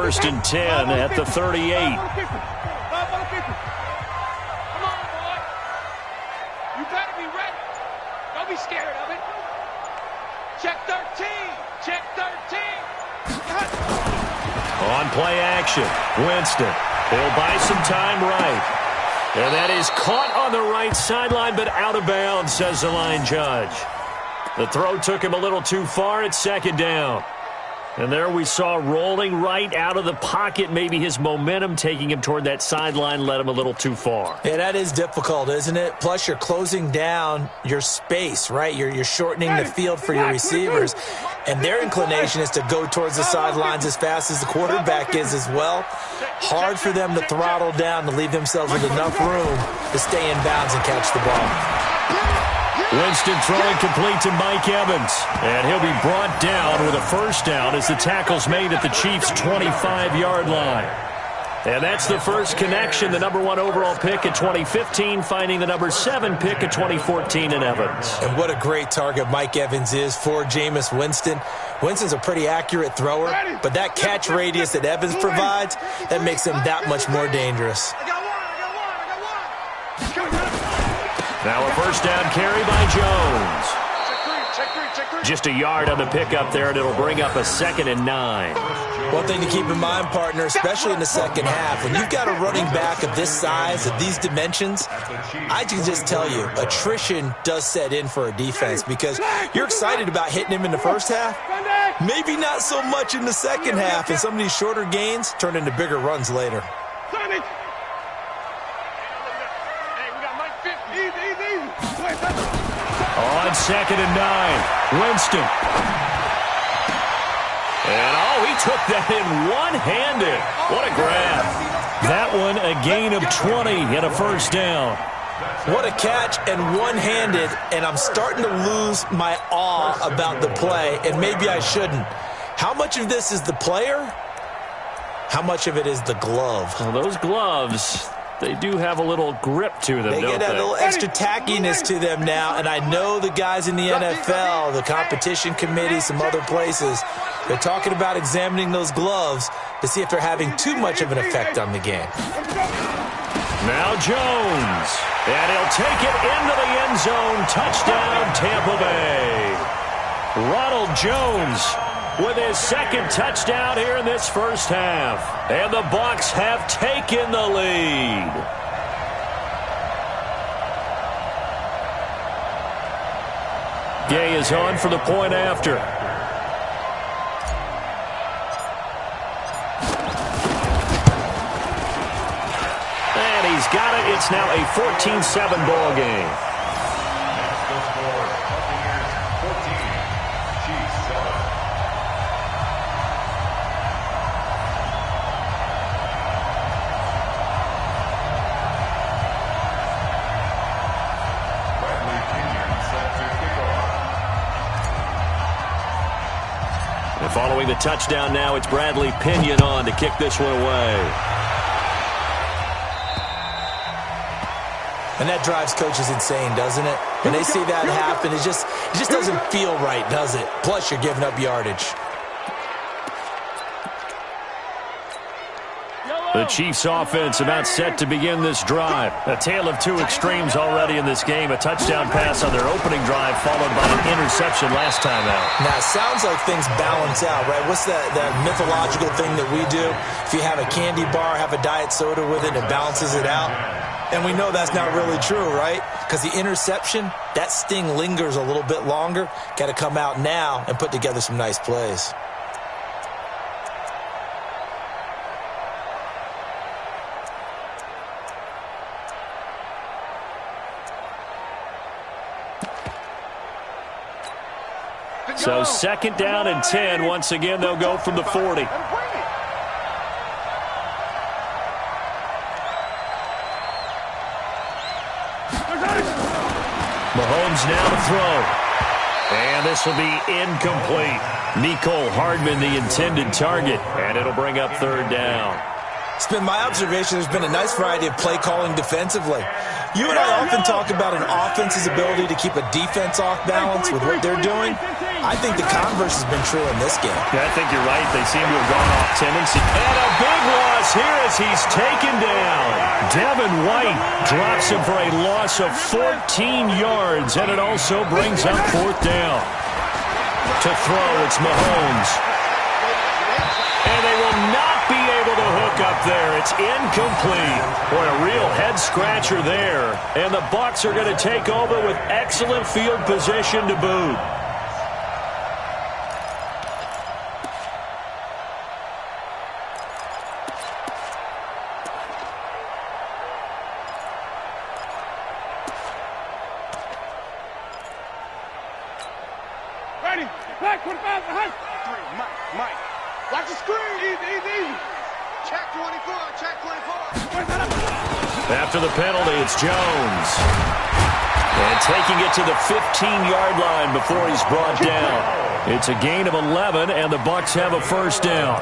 first and 10 at the 38. Come on, boy. You better be ready. Don't be scared of it. Check 13. Check 13. On play action, Winston. He'll buy some time right. And that is caught on the right sideline, but out of bounds, says the line judge. The throw took him a little too far. It's second down. And there we saw rolling right out of the pocket. Maybe his momentum taking him toward that sideline led him a little too far. Yeah, that is difficult, isn't it? Plus, you're closing down your space, right? You're shortening the field for your receivers. And their inclination is to go towards the sidelines as fast as the quarterback is as well. Hard for them to throttle down to leave themselves with enough room to stay in bounds and catch the ball. Winston throwing complete to Mike Evans. And he'll be brought down with a first down as the tackle's made at the Chiefs' 25-yard line. And that's the first connection, the number 1 overall pick in 2015, finding the number 7 pick in 2014 in Evans. And what a great target Mike Evans is for Jameis Winston. Winston's a pretty accurate thrower, but that catch radius that Evans provides, that makes him that much more dangerous. Now a first down carry by Jones. Just a yard on the pickup there, and it'll bring up a 2nd and 9. One thing to keep in mind, partner, especially in the second half, when you've got a running back of this size, of these dimensions, I can just tell you, attrition does set in for a defense because you're excited about hitting him in the first half, maybe not so much in the second half, and some of these shorter gains turn into bigger runs later. On 2nd and 9, Winston. And, he took that in one-handed. What a grab. That one a gain of 20 and a first down. What a catch and one-handed, and I'm starting to lose my awe about the play, and maybe I shouldn't. How much of this is the player? How much of it is the glove? Well, those gloves, they do have a little grip to them, They don't get that they? little extra tackiness to them now, and I know the guys in the NFL, the competition committee, some other places, they're talking about examining those gloves to see if they're having too much of an effect on the game. Now Jones, and he'll take it into the end zone. Touchdown, Tampa Bay. Ronald Jones with his 2nd touchdown here in this first half. And the Bucs have taken the lead. Gay is on for the point after. And he's got it. It's now a 14-7 ball game. Following the touchdown now, it's Bradley Pinion on to kick this one away. And that drives coaches insane, doesn't it? When they see that happen, it just doesn't feel right, does it? Plus, you're giving up yardage. The Chiefs offense about set to begin this drive. A tale of two extremes already in this game. A touchdown pass on their opening drive followed by an interception last time out. Now, it sounds like things balance out, right? What's that mythological thing that we do? If you have a candy bar, have a diet soda with it, it balances it out. And we know that's not really true, right? Because the interception, that sting lingers a little bit longer. Got to come out now and put together some nice plays. So 2nd down and 10. Once again, they'll go from the 40. Mahomes now to throw. And this will be incomplete. Mecole Hardman, the intended target. And it'll bring up 3rd down. It's been my observation there's been a nice variety of play calling defensively. You and I often talk about an offense's ability to keep a defense off balance with what they're doing. I think the converse has been true in this game. Yeah, I think you're right. They seem to have gone off tendency. And a big loss here as he's taken down. Devin White drops him for a loss of 14 yards, and it also brings up 4th down. To throw, it's Mahomes. And they will not be able to hook up there. It's incomplete. Boy, a real head-scratcher there. And the Bucs are going to take over with excellent field position to boot. Ready? Back, 45, behind. 3, Mike. Watch the screen. Easy. Check 24, check 24. After the penalty, it's Jones. And taking it to the 15-yard line before he's brought down. It's a gain of 11, and the Bucs have a 1st down.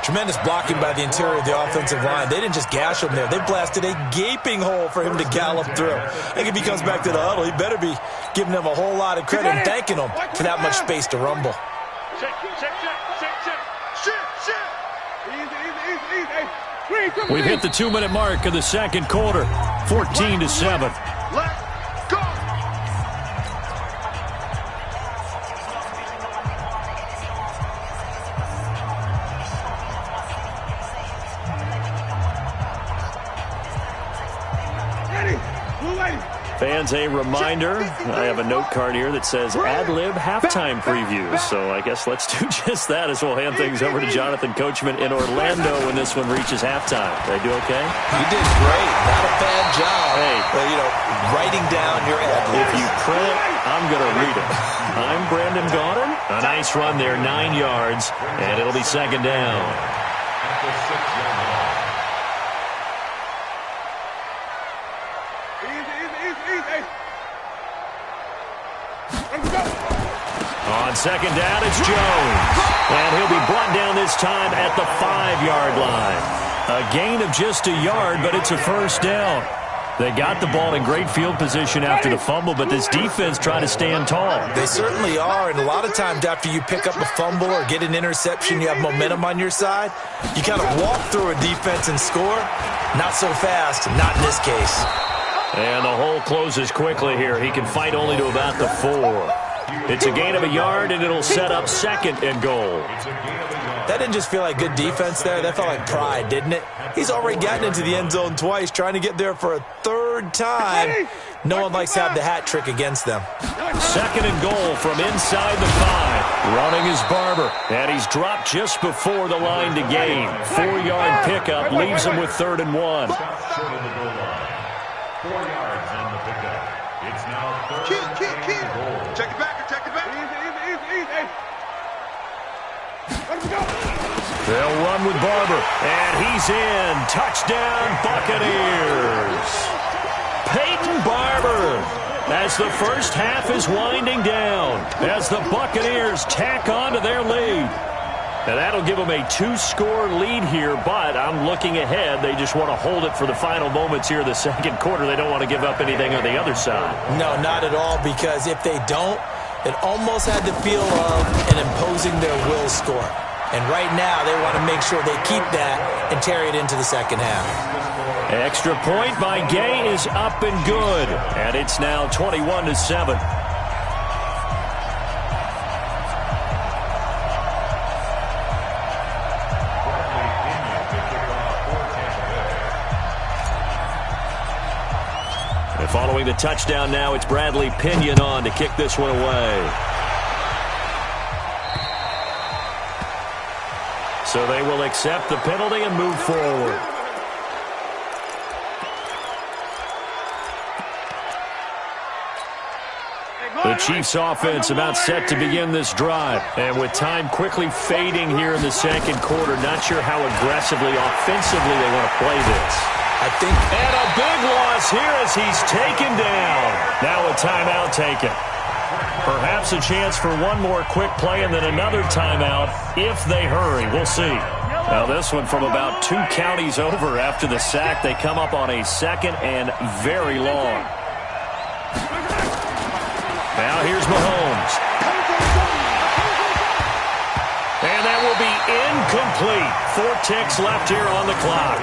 Tremendous blocking by the interior of the offensive line. They didn't just gash him there. They blasted a gaping hole for him to gallop through. I think if he comes back to the huddle, he better be giving them a whole lot of credit and thanking them for that much space to rumble. Check. Easy. We've hit the 2-minute mark of the 2nd quarter. 14-7. Let's go. Fans, a reminder, I have a note card here that says ad-lib halftime preview. So I guess let's do just that as we'll hand things over to Jonathan Coachman in Orlando when this one reaches halftime. Did I do okay? You did great. Not a bad job. Hey. Writing down your ad-lib. If you print it, I'm going to read it. I'm Brandon Gaudin. A nice run there, 9 yards, and it'll be 2nd down. On 2nd down, it's Jones. And he'll be brought down this time at the 5-yard line. A gain of just a yard, but it's a 1st down. They got the ball in great field position after the fumble, but this defense trying to stand tall. They certainly are, and a lot of times after you pick up a fumble or get an interception, you have momentum on your side. You kind of walk through a defense and score. Not so fast, not in this case. And the hole closes quickly here. He can fight only to about the 4. It's a gain of a yard, and it'll set up 2nd and goal. That didn't just feel like good defense there. That felt like pride, didn't it? He's already gotten into the end zone twice, trying to get there for a 3rd time. No one likes to have the hat trick against them. 2nd and goal from inside the 5. Running is Barber, and he's dropped just before the line to gain. 4-yard pickup leaves him with 3rd and 1. 4 yards on the pickup. It's now 3rd and goal. Check it back. Easy. Let him go. They'll run with Barber, and he's in. Touchdown, Buccaneers. Peyton Barber, as the first half is winding down, as the Buccaneers tack on to their lead. And that'll give them a 2-score lead here, but I'm looking ahead. They just want to hold it for the final moments here in the 2nd quarter. They don't want to give up anything on the other side. No, not at all, because if they don't, it almost had the feel of an imposing their will score. And right now, they want to make sure they keep that and carry it into the 2nd half. Extra point by Gay is up and good. And it's now 21-7. And following the touchdown now, it's Bradley Pinion on to kick this one away. So they will accept the penalty and move forward. The Chiefs offense about set to begin this drive. And with time quickly fading here in the 2nd quarter, not sure how aggressively, offensively they want to play this. I think. And a big loss here as he's taken down. Now a timeout taken. Perhaps a chance for one more quick play and then another timeout if they hurry. We'll see. Now this one from about 2 counties over after the sack. They come up on a 2nd and very long. Now here's Mahomes. complete. 4 ticks left here on the clock.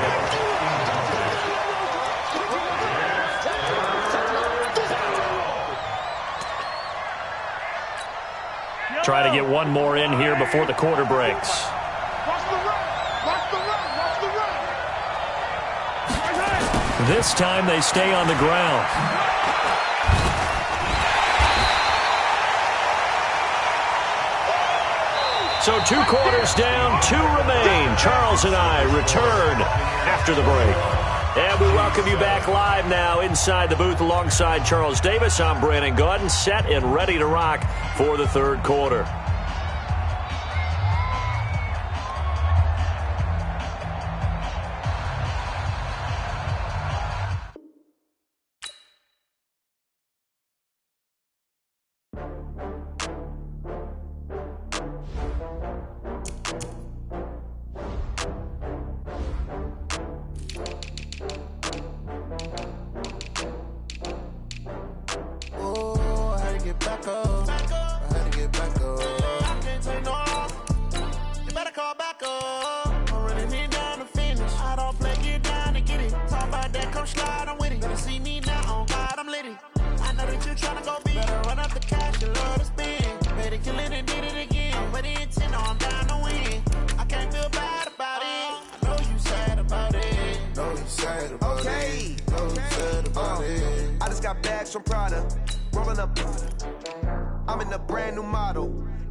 Trying to get one more in here before the quarter breaks. Watch the run. Watch the run. Watch the run. This time they stay on the ground. So 2 quarters down, 2 remain. Charles and I return after the break. And we welcome you back live now inside the booth alongside Charles Davis. I'm Brandon Gaudin, set and ready to rock for the third quarter.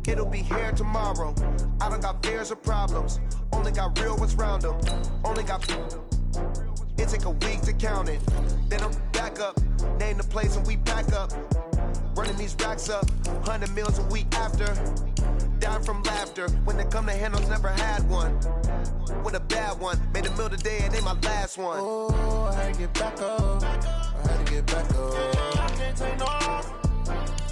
It'll be here tomorrow. I don't got fears or problems. Only got real ones round them. Only got... It take a week to count it. Then I'm back up. Name the place and we pack up. Running these racks up. 100 meals a week after. Down from laughter. When they come to handles, never had one. With a bad one. Made a meal today and ain't my last one. Oh, I had to get back up. I had to get back up. I can't take no off.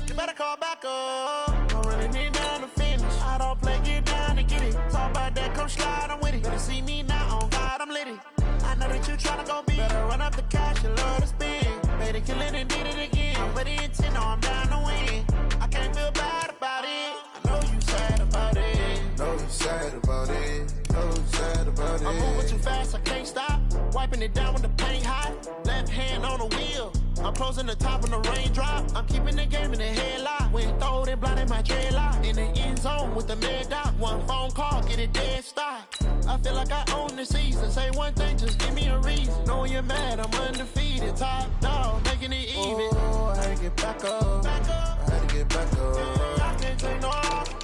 You better call back up. I'm running it down to finish. I don't play, get down to get it. Talk about that, come slide, I'm with it. Better see me now, on God, I'm litty. I know that you tryna go big. Better run up the cash, you love to spend. Better kill it and did it again. But the intent, no, I'm down to win. I can't feel bad about it. I know you sad about it. Know you sad about it. Know you sad about it. I'm moving too fast, I can't stop. Wiping it down with the paint hot. Left hand on the wheel. I'm closing the top when the raindrop. I'm keeping the game in the headlock. When throw it, blinding my dreadlock. In the end zone with the mad dot. One phone call, get it dead stop. I feel like I own the season. Say one thing, just give me a reason. Knowing you're mad, I'm undefeated. Top dog, making it even. Oh, I had to get back up. I had to get back up. I can't take no off.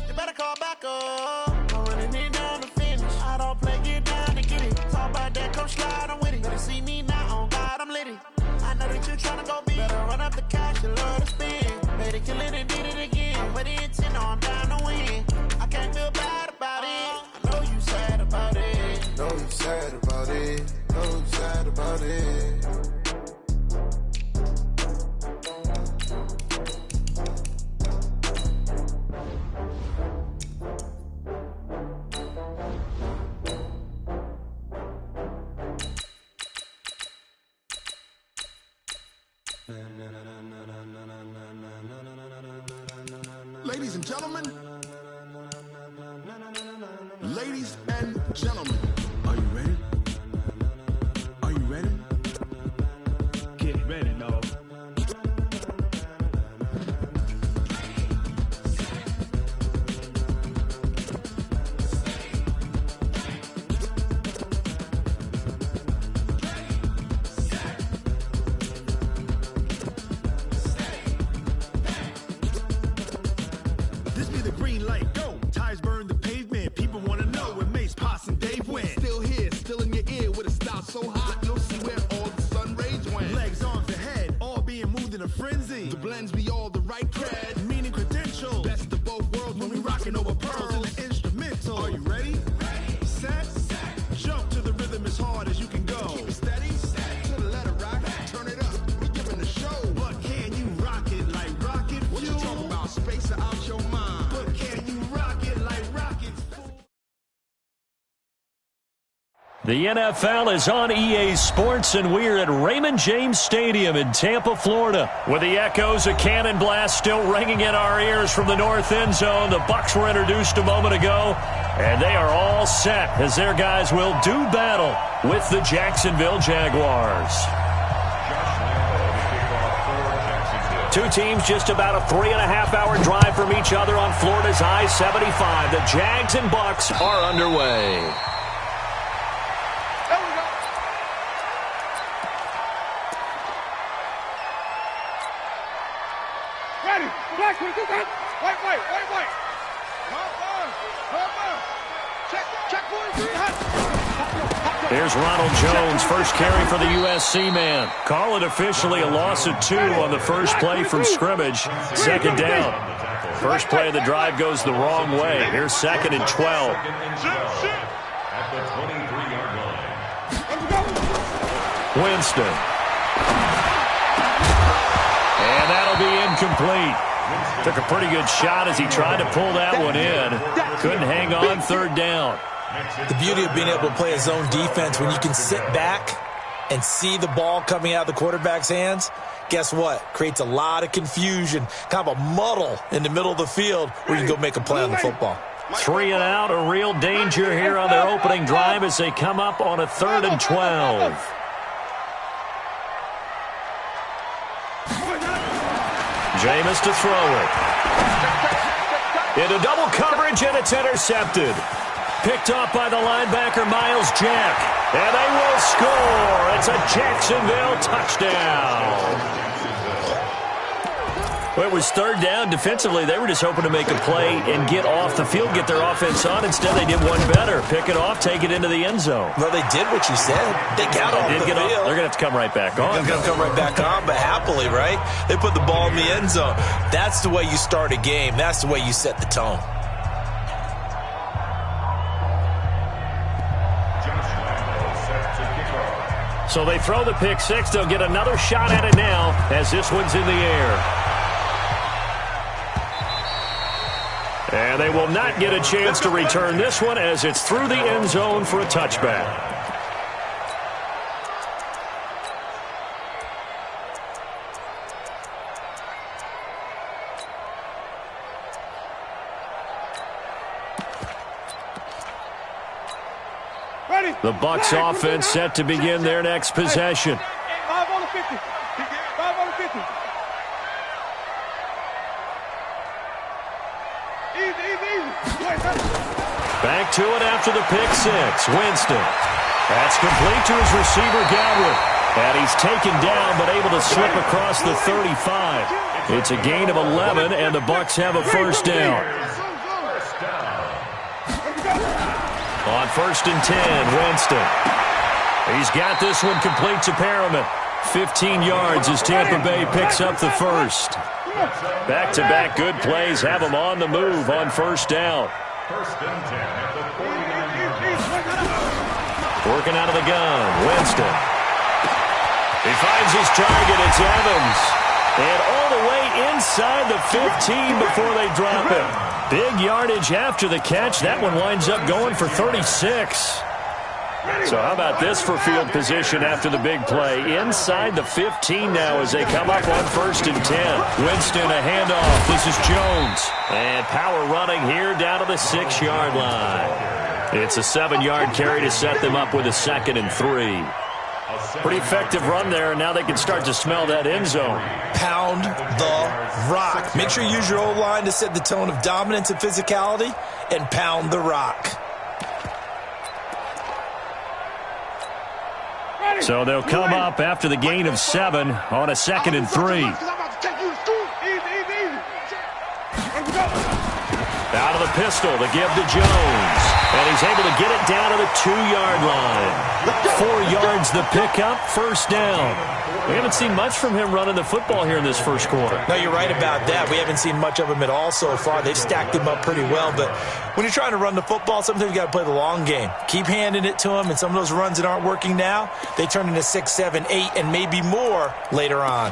You better call back up. I'm running it down to finish. I don't play, get down to get it. Talk about that, come slide, I'm with it. Better see me now, on God, I'm litty. I know that you tryna go big. Better run up the cash, you love to spend. Better kill it and did it again. But the intent, no, I'm down to win. I can't feel bad about it. I know you sad about it. Know you sad about it. Know you sad about it. Ladies and gentlemen, ladies and gentlemen, are you ready? Are you ready? Get ready, dog. The blends be all the right cred, meaning credential. Best of both worlds when we rockin' over pearls in the instrumental. Are you ready? Ready. Set. Jump to the rhythm as hard as you can go. Keep it steady. To the letter rock. Turn it up. We giving the show. But can you rock it like rocket fuel? What you talking about? Space out your mind. But can you rock it like rockets? The NFL is on EA Sports, and we're at Raymond James Stadium in Tampa, Florida, with the echoes of cannon blast still ringing in our ears from the north end zone. The Bucs were introduced a moment ago. And they are all set as their guys will do battle with the Jacksonville Jaguars. Two teams just about a 3.5-hour drive from each other on Florida's I-75. The Jags and Bucks are underway. There we go. Ready. Black, what is that? White. Come on. Check 43. Here's Ronald Jones, first carry for the USC man. Call it officially a loss of 2 on the first play from scrimmage. Second down. First play of the drive goes the wrong way. Here's 2nd and 12. At the 23-yard line. Winston. And that'll be incomplete. Took a pretty good shot as he tried to pull that one in. Couldn't hang on 3rd down. The beauty of being able to play a zone defense when you can sit back and see the ball coming out of the quarterback's hands, guess what? Creates a lot of confusion, kind of a muddle in the middle of the field where you can go make a play on the football. 3 and out, a real danger here on their opening drive as they come up on a 3rd and 12. Jameis to throw it. Into double coverage, and it's intercepted. Picked off by the linebacker, Miles Jack. And they will score. It's a Jacksonville touchdown. Well, it was 3rd down. Defensively, they were just hoping to make a play and get off the field, get their offense on. Instead, they did one better. Pick it off, take it into the end zone. Well, they did what you said. They got off the field. They're going to have to come right back on. They're going to come right back on, but happily, right? They put the ball in the end zone. That's the way you start a game. That's the way you set the tone. So they throw the pick six. They'll get another shot at it now as this one's in the air. And they will not get a chance to return this one as it's through the end zone for a touchback. The Bucs offense set to begin their next possession. 5 on the 50. 5 on the 50. Easy. Back to it after the pick six. Winston. That's complete to his receiver, Godwin. And he's taken down but able to slip across the 35. It's a gain of 11, and the Bucs have a first down. On 1st and 10, Winston. He's got this one complete to Perriman. 15 yards as Tampa Bay picks up the first. Back-to-back good plays have them on the move on first down. 1st and 10 at the 49-yard line. Working out of the gun, Winston. He finds his target, it's Evans. And all the way inside the 15 before they drop it. Big yardage after the catch. That one winds up going for 36. So how about this for field position after the big play? Inside the 15 now as they come up on 1st and 10. Winston, a handoff. This is Jones. And power running here down to the 6-yard line. It's a 7-yard carry to set them up with a 2nd and 3. Pretty effective run there, and now they can start to smell that end zone. Pound the rock. Make sure you use your O-line to set the tone of dominance and physicality, and pound the rock. So they'll come up after the gain of 7 on a 2nd and 3. Out of the pistol to give to Jones. And he's able to get it down to the 2-yard line. 4 yards the pickup, first down. We haven't seen much from him running the football here in this first quarter. No, you're right about that. We haven't seen much of him at all so far. They've stacked him up pretty well. But when you're trying to run the football, sometimes you got to play the long game. Keep handing it to him, and some of those runs that aren't working now, they turn into 6, 7, 8, and maybe more later on.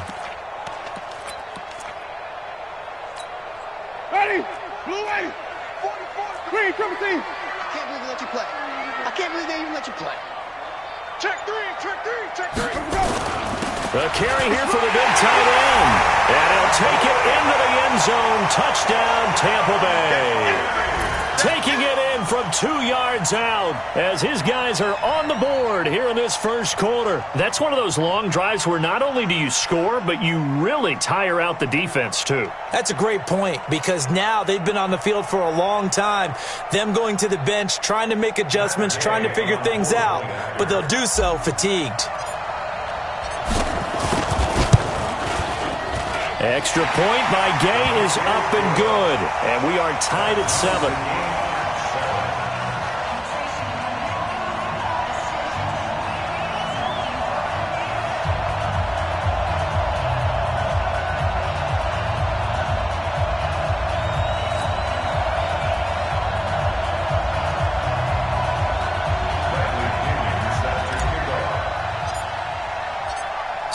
Ready? Blue 8. 44. Green, triple team. I can't believe they let you play. I can't believe they even let you play. Check 3. The carry here for the big tight end. And he'll take it into the end zone. Touchdown, Tampa Bay. Taking it in one from 2 yards out as his guys are on the board here in this first quarter. That's one of those long drives where not only do you score, but you really tire out the defense too. That's a great point because now they've been on the field for a long time. Them going to the bench, trying to make adjustments, trying to figure things out, but they'll do so fatigued. Extra point by Gay is up and good, and we are tied at 7.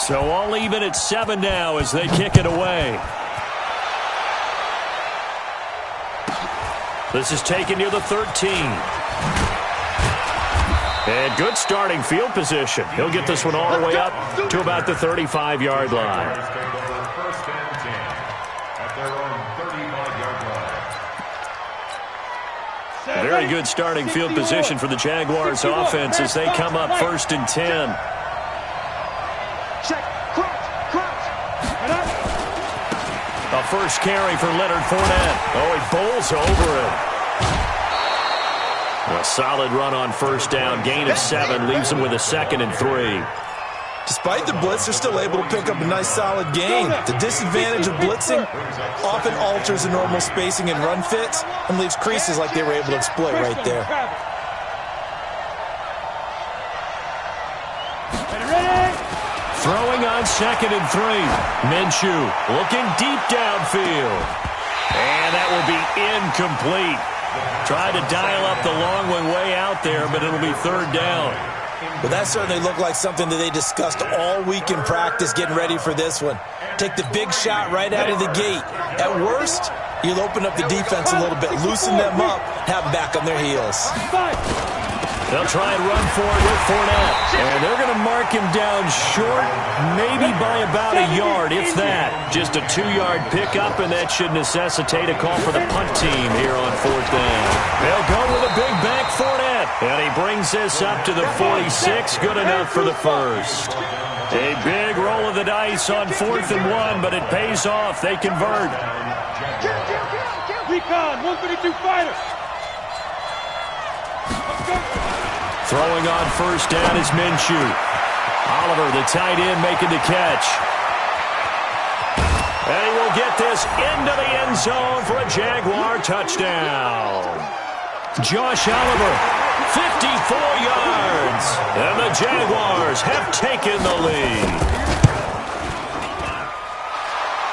So all even at 7 now as they kick it away. This is taken near the 13. And good starting field position. He'll get this one all the way up to about the 35-yard line. First and 10 at their own 35-yard line. Very good starting field position for the Jaguars offense as they come up 1st and 10. A first carry for Leonard Fournette. Oh, he bowls over it. A solid run on first down. Gain of 7 leaves him with a 2nd and 3. Despite the blitz, they're still able to pick up a nice solid gain. The disadvantage of blitzing often alters the normal spacing and run fits and leaves creases like they were able to exploit right there. Throwing on 2nd and 3. Minshew looking deep downfield. And that will be incomplete. Tried to dial up the long one way out there, but it'll be 3rd down. Well, that certainly looked like something that they discussed all week in practice getting ready for this one. Take the big shot right out of the gate. At worst, you'll open up the defense a little bit, loosen them up, have them back on their heels. They'll try and run for it with Fournette. And they're going to mark him down short, maybe by about a yard, if that. Just a 2-yard pickup, and that should necessitate a call for the punt team here on 4th down. They'll go with a big back Fournette. And he brings this up to the 46. Good enough for the first. A big roll of the dice on 4th and 1, but it pays off. They convert. Recon, 132 fighter. Throwing on first down is Minshew. Oliver, the tight end, making the catch. And he will get this into the end zone for a Jaguar touchdown. Josh Oliver, 54 yards. And the Jaguars have taken the lead.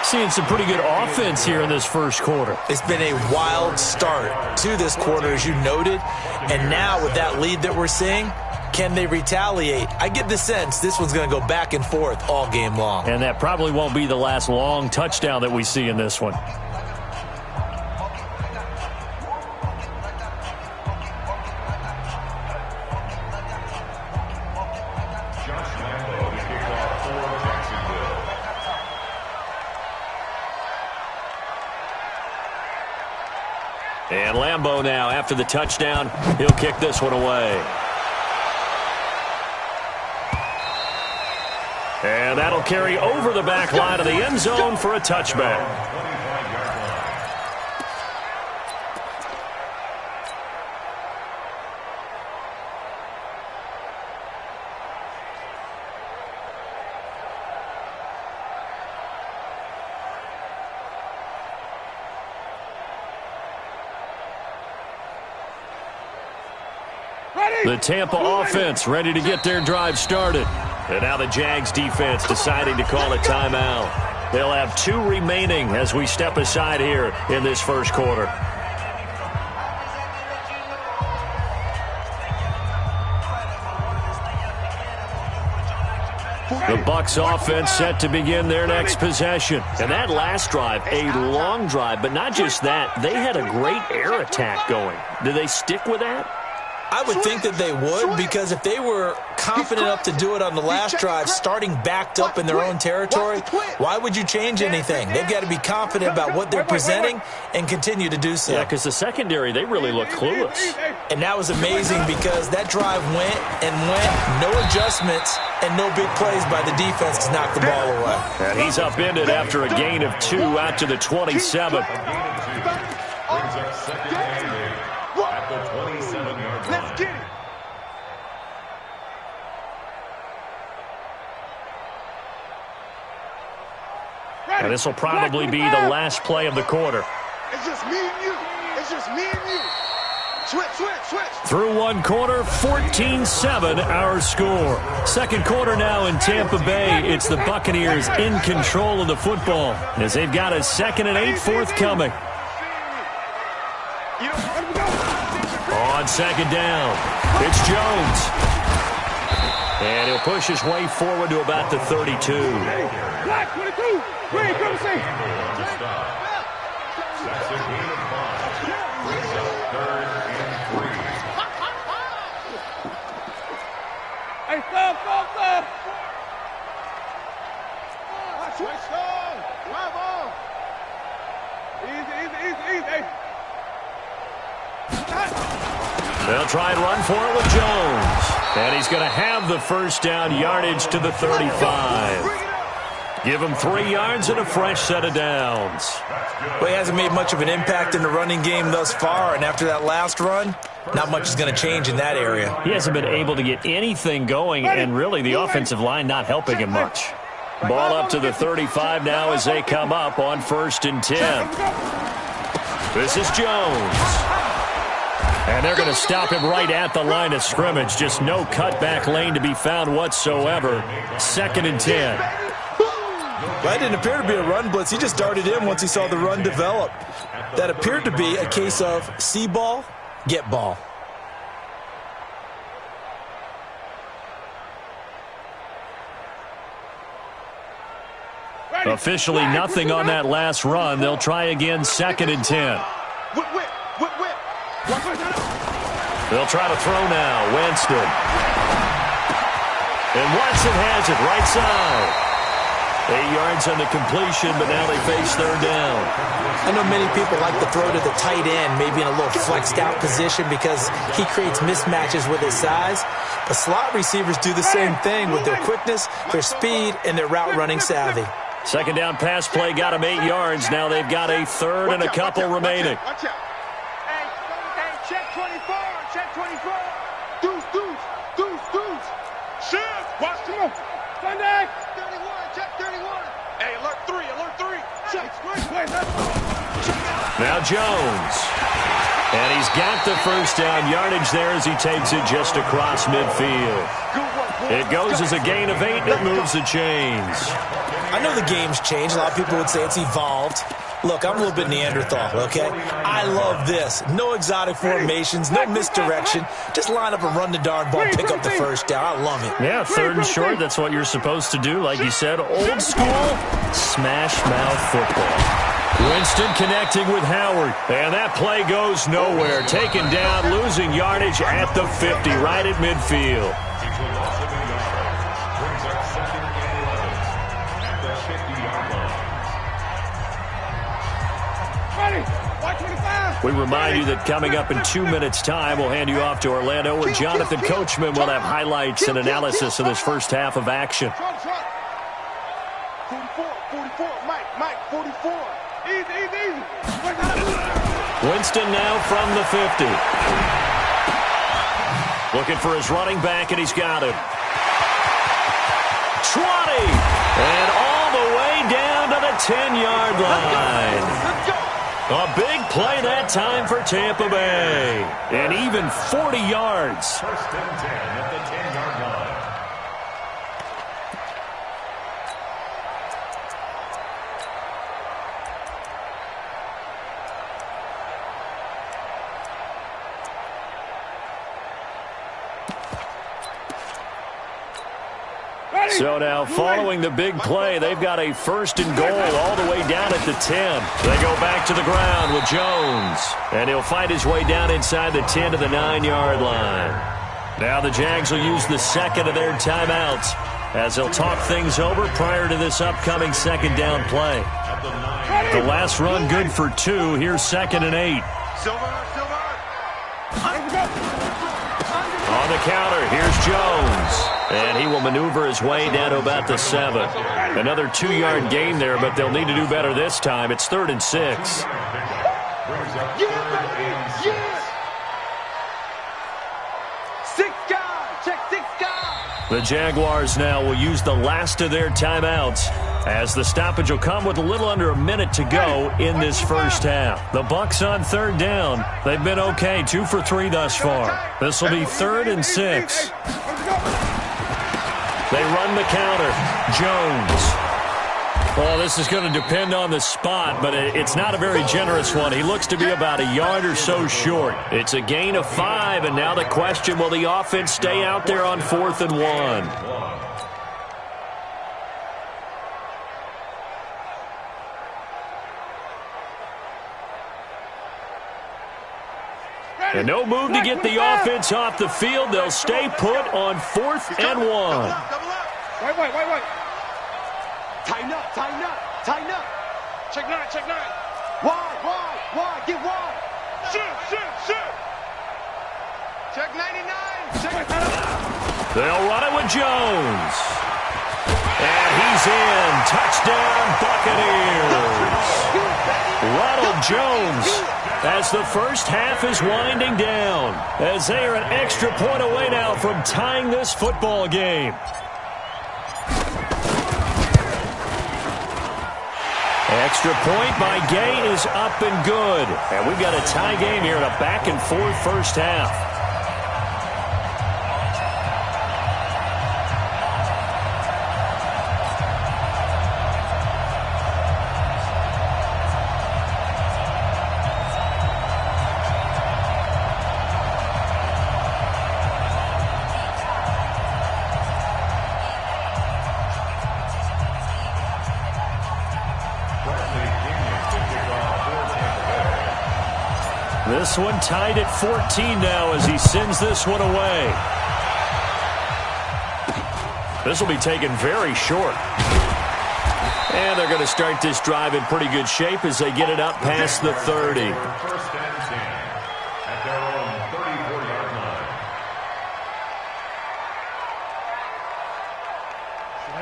Seeing some pretty good offense here in this first quarter. It's been a wild start to this quarter, as you noted. And now with that lead that we're seeing, can they retaliate? I get the sense this one's going to go back and forth all game long. And that probably won't be the last long touchdown that we see in this one. And Lambeau now, after the touchdown, he'll kick this one away. And that'll carry over the back line of the end zone for a touchback. The Tampa offense ready to get their drive started. And now the Jags defense deciding to call a timeout. They'll have 2 remaining as we step aside here in this first quarter. The Bucs offense set to begin their next possession. And that last drive, a long drive, but not just that. They had a great air attack going. Do they stick with that? I would think that they would, because if they were confident enough to do it on the last drive, starting backed up in their own territory, why would you change anything? They've got to be confident about what they're presenting and continue to do so. Yeah, because the secondary, they really look clueless. And that was amazing because that drive went and went, no adjustments and no big plays by the defense to knock the ball away. And he's upended after a gain of 2 out to the 27. Brings up second and 8 at the 27-yard line. Let's get it. And this will probably be the last play of the quarter. It's just me and you. It's just me and you. Switch, switch, switch. Through one quarter, 14-7 our score. Second quarter now in Tampa Bay. It's the Buccaneers in control of the football as they've got a 2nd and 8 forthcoming. On second down, it's Jones. And he'll push his way forward to about the 32. Black 22. Green, come and say. That's a gain of 5. Brings up 3rd and 3. Hey, stop. Switch. Bravo. Easy. They'll try and run for it with Jones. And he's going to have the first down, yardage to the 35. Give him 3 yards and a fresh set of downs. Well, he hasn't made much of an impact in the running game thus far, and after that last run, not much is going to change in that area. He hasn't been able to get anything going, and really the offensive line not helping him much. Ball up to the 35 now as they come up on 1st and 10. This is Jones. And they're going to stop him right at the line of scrimmage. Just no cutback lane to be found whatsoever. 2nd and 10. Well, that didn't appear to be a run blitz. He just darted in once he saw the run develop. That appeared to be a case of see ball, get ball. Officially nothing on that last run. They'll try again, 2nd and 10. Whip. They'll try to throw now. Winston. And Watson has it right side. 8 yards on the completion, but now they face 3rd down. I know many people like to throw to the tight end, maybe in a little flexed out position because he creates mismatches with his size. But slot receivers do the same thing with their quickness, their speed, and their route running savvy. 2nd down pass play got him 8 yards. Now they've got a 3rd and a couple remaining. Watch out. Hey, check 24. Deuce. Shoot. Watch, come on. Sunday. 31, check 31. Hey, alert 3. Check. Now Jones. And he's got the first down yardage there as he takes it just across midfield. It goes as a gain of 8 and it moves the chains. I know the game's changed. A lot of people would say it's evolved. Look, I'm a little bit Neanderthal, okay? I love this. No exotic formations, no misdirection. Just line up and run the darn ball, pick up the first down. I love it. Yeah, 3rd and short, that's what you're supposed to do. Like you said, old school, smash mouth football. Winston connecting with Howard. And that play goes nowhere. Taken down, losing yardage at the 50, right at midfield. We remind you that coming up in 2 minutes' time, we'll hand you off to Orlando, where Jonathan Coachman will have highlights and analysis of this first half of action. 44, Mike, 44. Easy. Winston now from the 50. Looking for his running back, and he's got him. 20! And all the way down to the 10-yard line. Let's go. A big play that time for Tampa Bay. And even 40 yards. 1st and 10 at the 10-yard line. So now, following the big play, they've got a 1st and goal all the way down at the 10. They go back to the ground with Jones. And he'll fight his way down inside the 10 to the 9-yard line. Now the Jags will use the second of their timeouts as they'll talk things over prior to this upcoming 2nd down play. The last run good for 2. Here's 2nd and 8. On the counter, here's Jones. And he will maneuver his way down to about the 7. Another 2-yard gain there, but they'll need to do better this time. It's 3rd and 6. The Jaguars now will use the last of their timeouts as the stoppage will come with a little under a minute to go in this first half. The Bucs on 3rd down. They've been okay, 2 for 3 thus far. This will be 3rd and 6. They run the counter. Jones. Well, this is going to depend on the spot, but it's not a very generous one. He looks to be about a yard or so short. It's a gain of 5, and now the question, will the offense stay out there on 4th and 1? And no move to get the offense off the field. They'll stay put on 4th and 1. Wait. Tighten up. Check 9. Why? Get wide. Shoot. Check 99. They'll run it with Jones. And he's in. Touchdown, Buccaneers. Ronald Jones, as the first half is winding down, as they are an extra point away now from tying this football game. Extra point by Gay is up and good. And we've got a tie game here in a back-and-forth first half. This one tied at 14 now as he sends this one away. This will be taken very short. And they're going to start this drive in pretty good shape as they get it up past the 30. First and 10 at their own 34-yard line.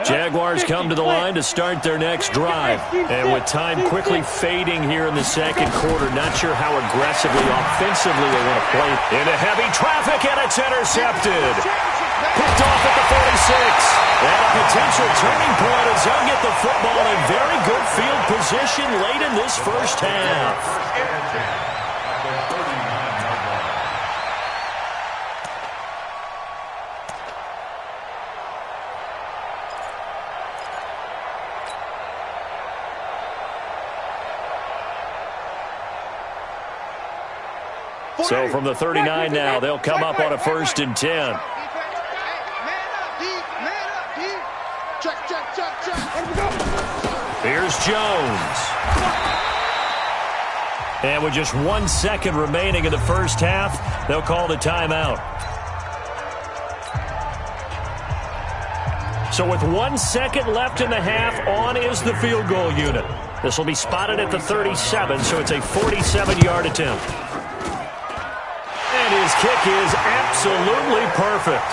Jaguars come to the line to start their next drive. And with time quickly fading here in the second quarter, not sure how aggressively, offensively they want to play. Into heavy traffic, and it's intercepted. Picked off at the 46. And a potential turning point as they'll get the football in very good field position late in this first half. So from the 39 now, they'll come up on a 1st and 10. Here's Jones. And with just 1 second remaining in the first half, they'll call the timeout. So with 1 second left in the half, on is the field goal unit. This will be spotted at the 37, so it's a 47-yard attempt. And his kick is absolutely perfect.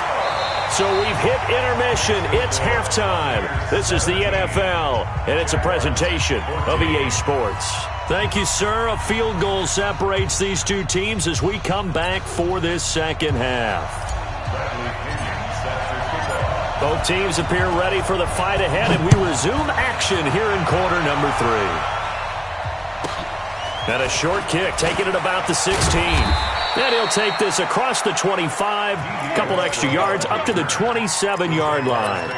So we've hit intermission. It's halftime. This is the NFL, and it's a presentation of EA Sports. Thank you, sir. A field goal separates these two teams as we come back for this second half. Both teams appear ready for the fight ahead, and we resume action here in quarter number 3. And a short kick, taking it about the 16. And he'll take this across the 25, a couple extra yards, up to the 27-yard line.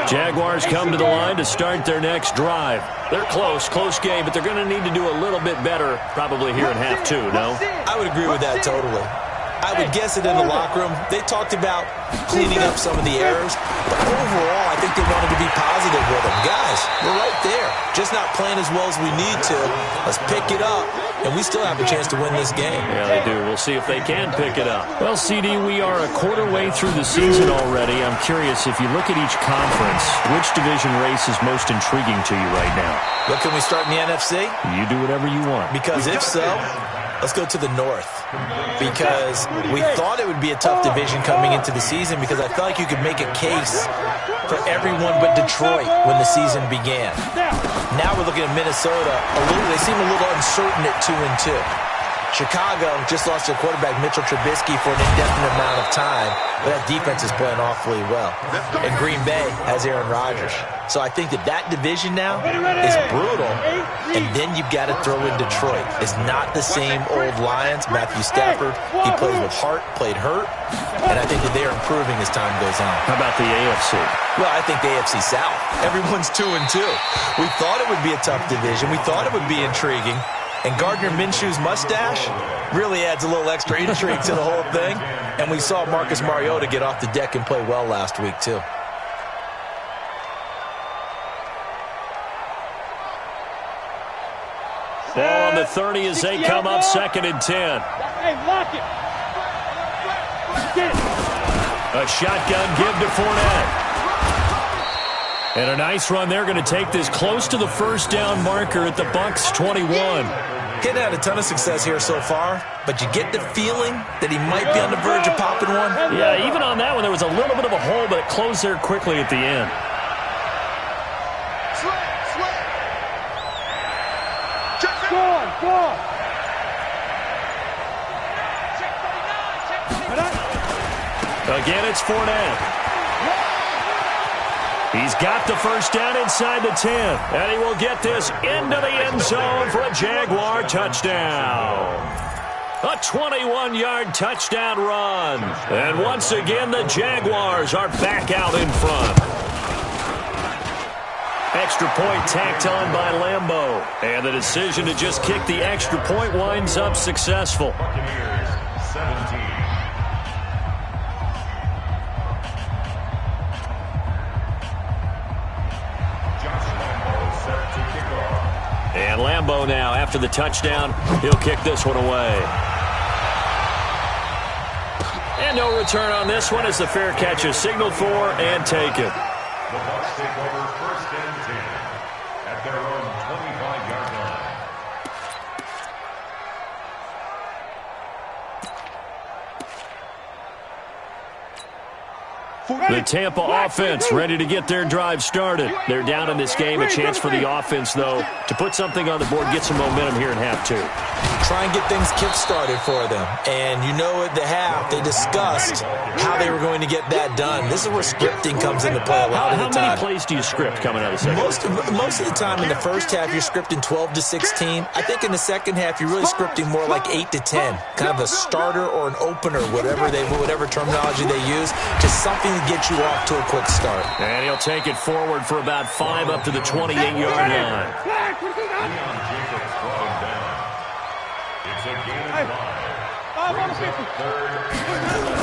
Jaguars come to the line to start their next drive. They're close game, but they're going to need to do a little bit better probably here in half 2, no? I would agree with that totally. I would guess it in the locker room. They talked about cleaning up some of the errors, but overall, I think they wanted to be positive with them. Guys, we're right there. Just not playing as well as we need to. Let's pick it up, and we still have a chance to win this game. Yeah, they do. We'll see if they can pick it up. Well, CD, we are a quarter way through the season already. I'm curious, if you look at each conference, which division race is most intriguing to you right now? Well, can we start in the NFC? You do whatever you want. Because if so, let's go to the North. Because we thought it would be a tough division coming into the season because I felt like you could make a case for everyone but Detroit when the season began. Now we're looking at Minnesota. They seem a little uncertain at 2-2. Chicago just lost their quarterback, Mitchell Trubisky, for an indefinite amount of time, but that defense is playing awfully well. And Green Bay has Aaron Rodgers. So I think that division now is brutal, and then you've got to throw in Detroit. It's not the same old Lions. Matthew Stafford, he plays with heart, played hurt, and I think that they're improving as time goes on. How about the AFC? Well, I think the AFC South. Everyone's 2-2. We thought it would be a tough division. We thought it would be intriguing. And Gardner Minshew's mustache really adds a little extra intrigue to the whole thing. And we saw Marcus Mariota get off the deck and play well last week, too. Ball on the 30 as they come up 2nd and 10. Hey, lock it. A shotgun give to Fournette. And a nice run. They're going to take this close to the first down marker at the Bucs 21. Kid had a ton of success here so far, but you get the feeling that he might be on the verge of popping one. Yeah, even on that one, there was a little bit of a hole, but it closed there quickly at the end. Go on. Again, it's Fournette. He's got the first down inside the 10, and he will get this into the end zone for a Jaguar touchdown. A 21-yard touchdown run. And once again, the Jaguars are back out in front. Extra point tacked on by Lambeau. And the decision to just kick the extra point winds up successful. Buccaneers, 17. And Lambeau now, after the touchdown, he'll kick this one away. And no return on this one as the fair catch is signaled for and taken. The Bucs take over 1st and 10 at their own 25-yard line. The Tampa offense ready to get their drive started. They're down in this game. A chance for the offense, though, to put something on the board, get some momentum here in half 2. Try and get things kick-started for them. And you know at the half, they discussed how they were going to get that done. This is where scripting comes into play a lot of the time. How many plays do you script coming out of the second? Most of the time in the first half, you're scripting 12 to 16. I think in the second half, you're really scripting more like 8 to 10. Kind of a starter or an opener, whatever terminology they use. Just something to get you off to a quick start. And he'll take it forward for about 5 up to the 28-yard line. It's a game of 5. Brings up 3rd and 11.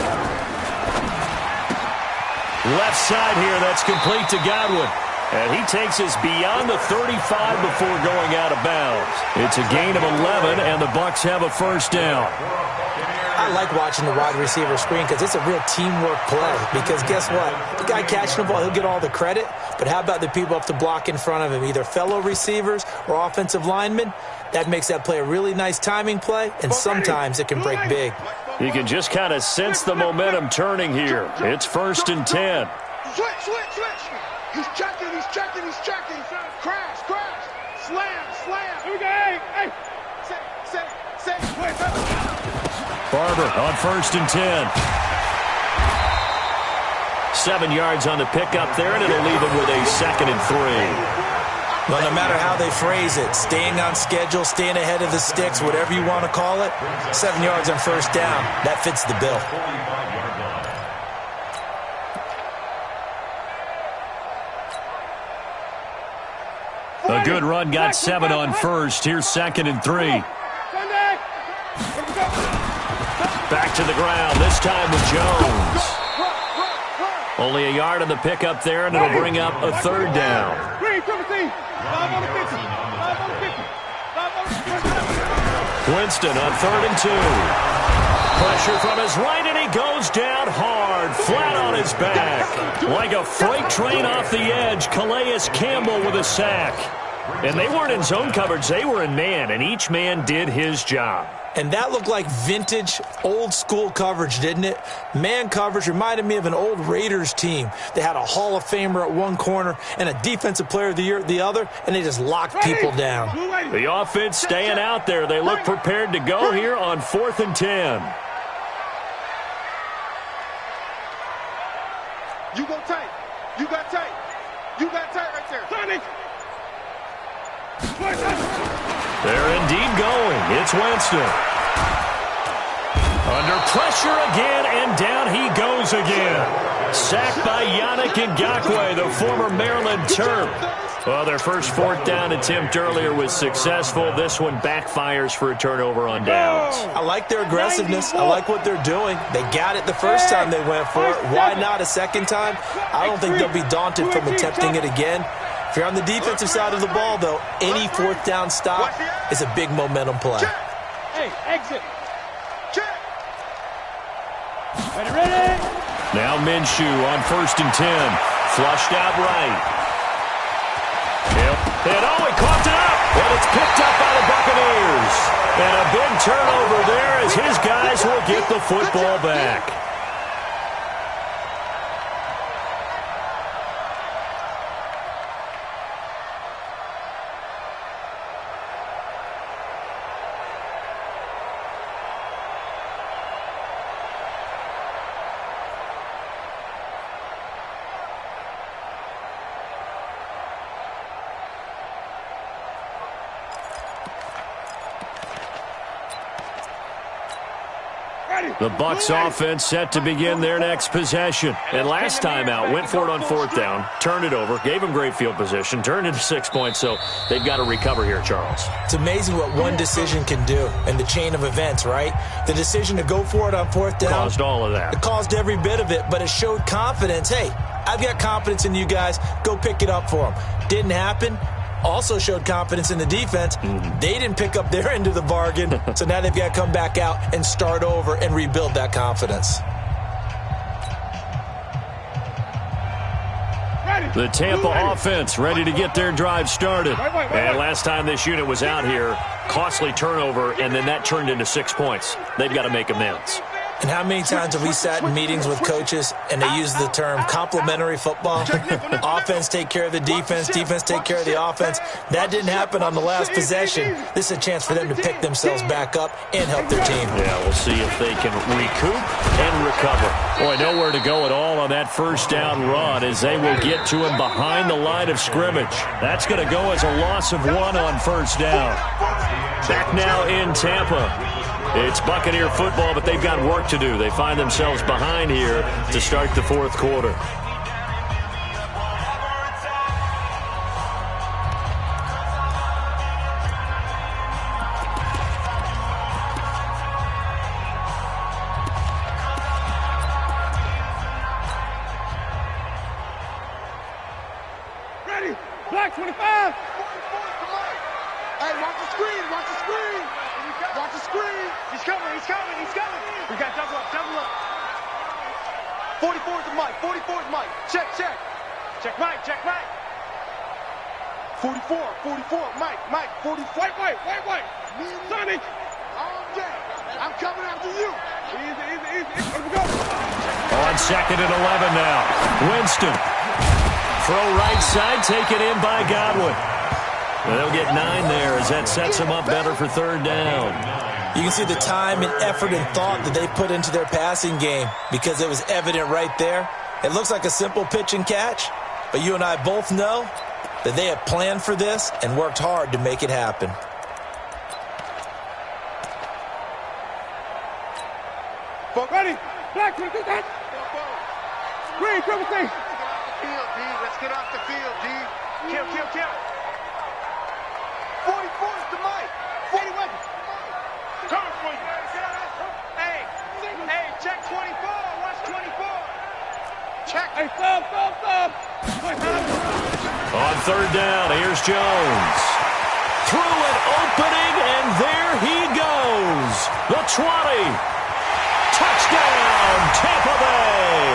Left side here, that's complete to Godwin. And he takes us beyond the 35 before going out of bounds. It's a gain of 11, and the Bucs have a first down. I like watching the wide receiver screen because it's a real teamwork play. Because guess what? The guy catching the ball, he'll get all the credit. But how about the people up to block in front of him, either fellow receivers or offensive linemen? That makes that play a really nice timing play, and sometimes it can break big. You can just kind of sense the momentum turning here. It's 1st and 10. Switch. He's checking. Crash. Slam. Okay, hey. Say. Wait. Barber on 1st and 10. 7 yards on the pickup there, and it'll leave him with a 2nd and 3. Well, no matter how they phrase it, staying on schedule, staying ahead of the sticks, whatever you want to call it, 7 yards on first down, that fits the bill. A good run, got 7 on first. Here's 2nd and 3. Back to the ground, this time with Jones. Only a yard on the pickup there, and it'll bring up a third down. Winston on 3rd and 2. Pressure from his right, and he goes down hard, flat on his back. Like a freight train off the edge, Calais Campbell with a sack. And they weren't in zone coverage, they were in man, and each man did his job. And that looked like vintage, old-school coverage, didn't it? Man coverage reminded me of an old Raiders team. They had a Hall of Famer at one corner and a Defensive Player of the Year at the other, and they just locked people down. The offense staying out there. They look prepared to go here on 4th and 10. You go tight. You got tight. You got tight right there. Sonic. They're indeed going. It's Winston. Under pressure again, and down he goes again. Sacked by Yannick Ngakoue, the former Maryland Terp. Well, their first 4th down attempt earlier was successful. This one backfires for a turnover on downs. I like their aggressiveness. I like what they're doing. They got it the first time they went for it. Why not a second time? I don't think they'll be daunted from attempting it again. If you're on the defensive side of the ball, though, any 4th down stop is a big momentum play. Hey, exit. Ready. Now Minshew on 1st and 10. Flushed out right. And he coughed it up. And it's picked up by the Buccaneers. And a big turnover there as his guys will get the football back. The Bucs offense set to begin their next possession. And last time out, went for it on 4th down, turned it over, gave them great field position, turned into 6 points, so they've got to recover here, Charles. It's amazing what one decision can do in the chain of events, right? The decision to go for it on 4th down caused all of that. It caused every bit of it, but it showed confidence. Hey, I've got confidence in you guys. Go pick it up for them. Didn't happen. Also showed confidence in the defense. They didn't pick up their end of the bargain, so now they've got to come back out and start over and rebuild that confidence. The Tampa offense ready to get their drive started. And last time this unit was out here, costly turnover, and then that turned into 6 points. They've got to make amends. And how many times have we sat in meetings with coaches and they use the term complementary football? Offense take care of the defense, defense take care of the offense. That didn't happen on the last possession. This is a chance for them to pick themselves back up and help their team. Yeah, we'll see if they can recoup and recover. Boy, nowhere to go at all on that 1st down run as they will get to him behind the line of scrimmage. That's going to go as a loss of 1 on 1st down. Back now in Tampa. It's Buccaneer football, but they've got work to do. They find themselves behind here to start the 4th quarter. Ready. Black 25. Hey, watch the screen. Watch the screen. Watch the screen. He's coming. We got double up. 44 is the mic. 44 is Mike. Check. Check right. 44. Mike. 44. Wait. Sonic. All day. I'm coming after you. Easy. Here we go. On 2nd and 11 now. Winston. Throw right side, taken in by Godwin. They'll get 9 there as that sets them up better for 3rd down. You can see the time and effort and thought that they put into their passing game because it was evident right there. It looks like a simple pitch and catch, but you and I both know that they have planned for this and worked hard to make it happen. Ready. Black 22. Green, triple C. Field, D. Let's get off the field, D. Kill. 44 is the mic. 41. Coming for you. Hey, check. Hey, thumb. On third down, here's Jones. Through an opening, and there he goes. The 20. Touchdown, Tampa Bay.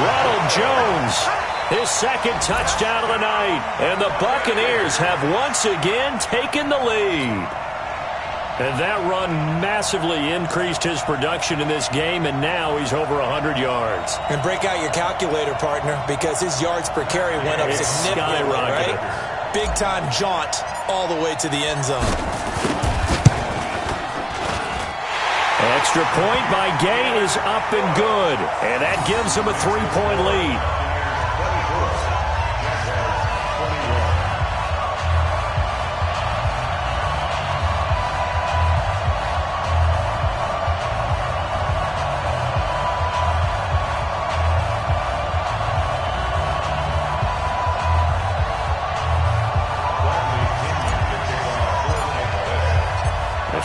Ronald Jones, his second touchdown of the night. And the Buccaneers have once again taken the lead. And that run massively increased his production in this game, and now he's over 100 yards. And break out your calculator, partner, because his yards per carry went up significantly, right? Big-time jaunt all the way to the end zone. Extra point by Gay is up and good, and that gives him a 3-point lead.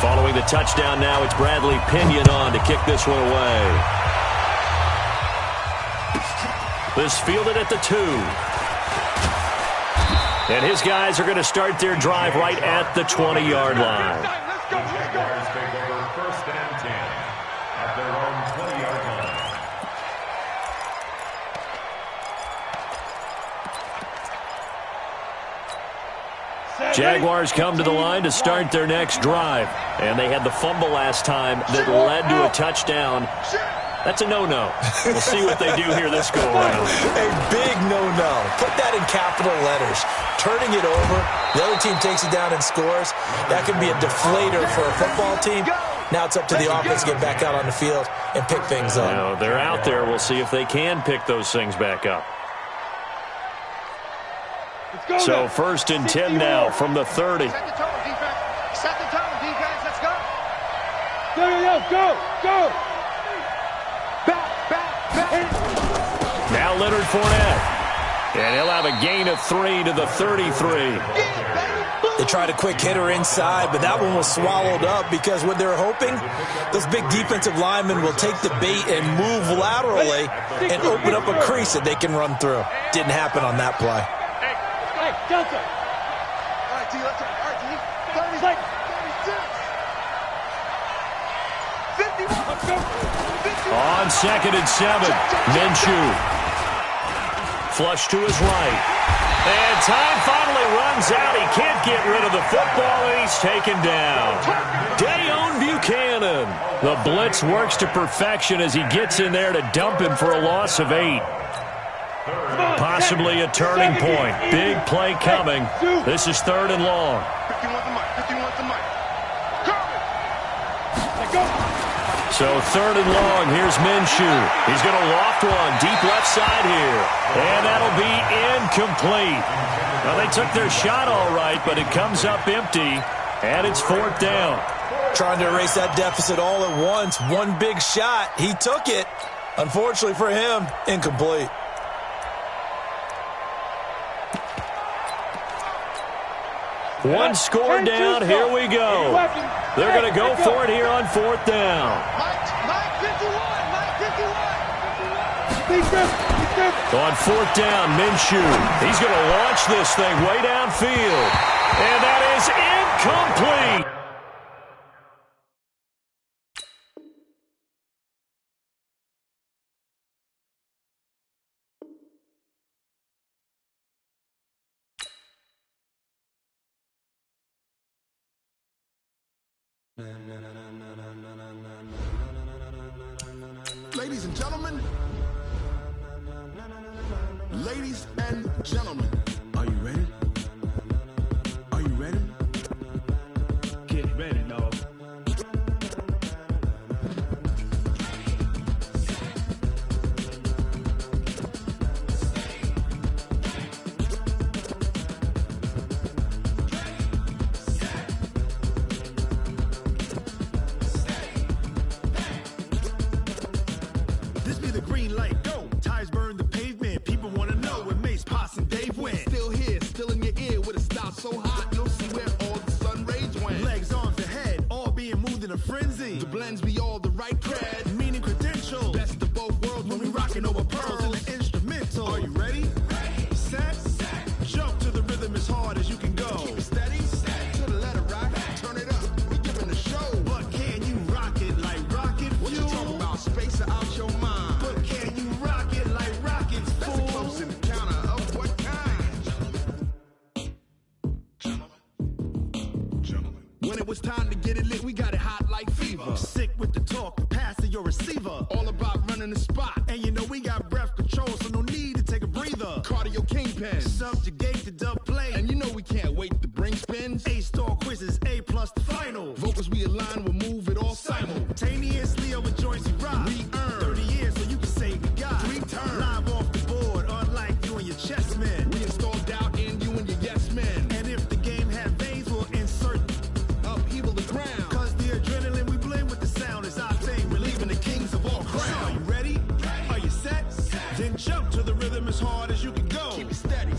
Following the touchdown now, it's Bradley Pinion on to kick this one away. This fielded at the 2. And his guys are going to start their drive right at the 20-yard line. Jaguars take over 1st and 10 at their own 20-yard line. Jaguars come to the line to start their next drive. And they had the fumble last time that led to a touchdown. That's a no-no. We'll see what they do here this go-around. A big no-no. Put that in capital letters. Turning it over, the other team takes it down and scores. That could be a deflator for a football team. Now it's up to the offense to get back out on the field and pick things up. Now, they're out there. We'll see if they can pick those things back up. So 1st and 10 now from the 30. Set the tone, defense. Set the tone, defense. Let's go. Go. Back. Now Leonard Fournette. And he'll have a gain of 3 to the 33. They tried a quick hitter inside, but that one was swallowed up because what they're hoping, those big defensive linemen will take the bait and move laterally and open up a crease that they can run through. Didn't happen on that play. Hey, Delta. All right, T, let's go. All right, T. 30, 36. 51. On 2nd and 7, Minshew. Flush to his right. And time finally runs out. He can't get rid of the football, and he's taken down. Dayon Buchanan. The blitz works to perfection as he gets in there to dump him for a loss of 8. Possibly a turning point. Big play coming. This is 3rd and long. 51's the mic. So 3rd and long. Here's Minshew. He's going to loft one deep left side here. And that'll be incomplete. Well, they took their shot all right, but it comes up empty. And it's 4th down. Trying to erase that deficit all at once. One big shot. He took it. Unfortunately for him, incomplete. One score down. Here we go. They're going to go for it here on 4th down. Mike 51. On 4th down, Minshew. He's going to launch this thing way downfield. And that is incomplete. Ladies and gentlemen, are you ready? Are you ready? Get ready, dog. This be the green light, go. Tires burn the pavement. People want to know where Mace, Poss, and Dave went. Still here, still in your ear with a style so hot, no see where all the sun rays went. Legs, arms, and head, all being moved in a frenzy. The blends be all the right cred, meaning credentials. Best of both worlds when we rockin' over pearls. in the spot. And you know we got breath control, so no need to take a breather. Cardio kingpin, subjugate the dub play. And you know we can't wait to bring spins. A-star quizzes, A+ the final. Vocals we align, we'll move it all simultaneously over joints we rock. We earn 30 years so you can say we got 3 turns. Live off the board, unlike you and your chess men. We install doubt in you and your yes men. And if the game had veins, we'll insert upheaval the ground. Cause the adrenaline we blend with the sound is our thing, relieving the kings of all crowns. So are you ready? Are you set? Then jump to the rhythm as hard as you can go. Keep it steady,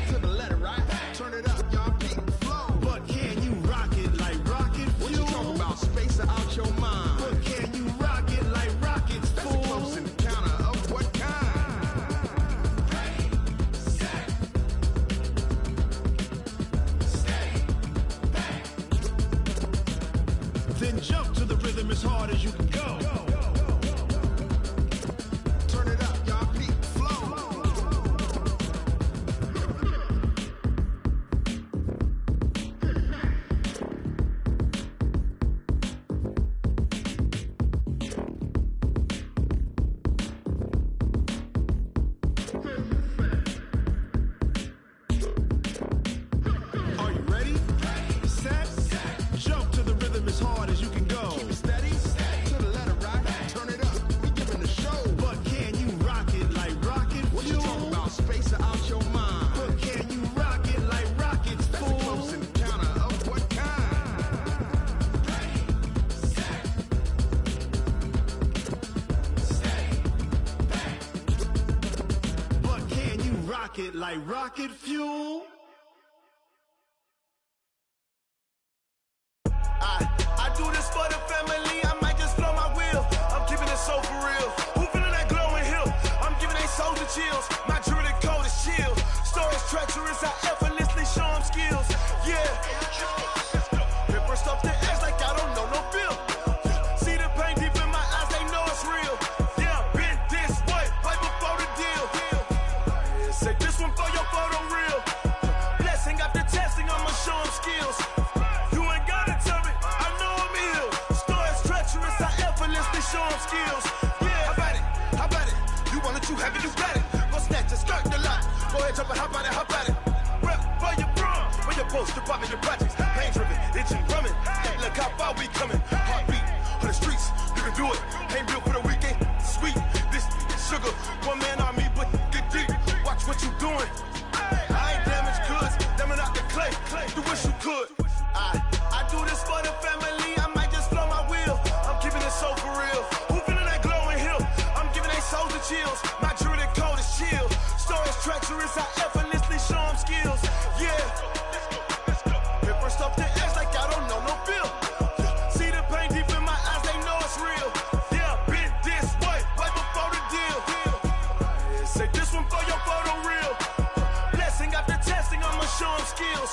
to the letter, right? Turn it up, y'all, keep it flow. But can you rock it like rocket fuel? What you talking about? Space out your mind. But can you rock it like rockets, fool? That's a close encounter of what kind? Ready, set, stay back. Then jump to the rhythm as hard as you can go. Turn it up, y'all, keep it flow. Are you ready? Set, jump to the rhythm as hard as you can go. Keep it steady, to the letter, right? Turn it up, we giving the show. But can you rock it like rocket fuel? What you talking about? Space out your mind. But can you rock it like rockets, fool? That's a close encounter of what kind? Ready, set, stay back. But can you rock it like rocket fuel? I do this for the family, I might just blow my wheel. I'm keeping it so for real. Who feeling that glowing hill? I'm giving they souls the chills. My druidic code is chill. Stories treacherous, I effortlessly show them skills. Yeah. Paper stuff the edge like I don't know no feel. See the pain deep in my eyes, they know it's real. Yeah, been this way, right before the deal. Say this one for your photo reel. Blessing after testing, I'ma show them skills. You ain't gotta tell me, I know I'm ill. Stories treacherous, I effortlessly show them skills. Yeah, how about it? How about it? You want it, you have it, you got it. Go snatch it, skirt the lot. Go ahead, jump it, how about it, how about it? Rep for your brum, where your post, department, your projects. Pain driven, itching, drumming. Hey, look how far we coming. Heartbeat on the streets, you can do it. Ain't built for the weekend, sweet. This sugar, one man army, but get deep. Watch what you doing. I ain't damaged goods, damn out the clay. You wish you could. I do this for the family, I might just blow my wheel. I'm keeping it so for real. Who feeling that glowing hill? I'm giving they souls the chills. My druidic code is chill. Stories treacherous, I effortlessly show them skills. Yeah. Paper stuff the edge like I don't know no feel. See the pain deep in my eyes, they know it's real. Yeah, been this way, right before the deal. Say this one for your photo reel. Blessing after testing, I'ma show them skills.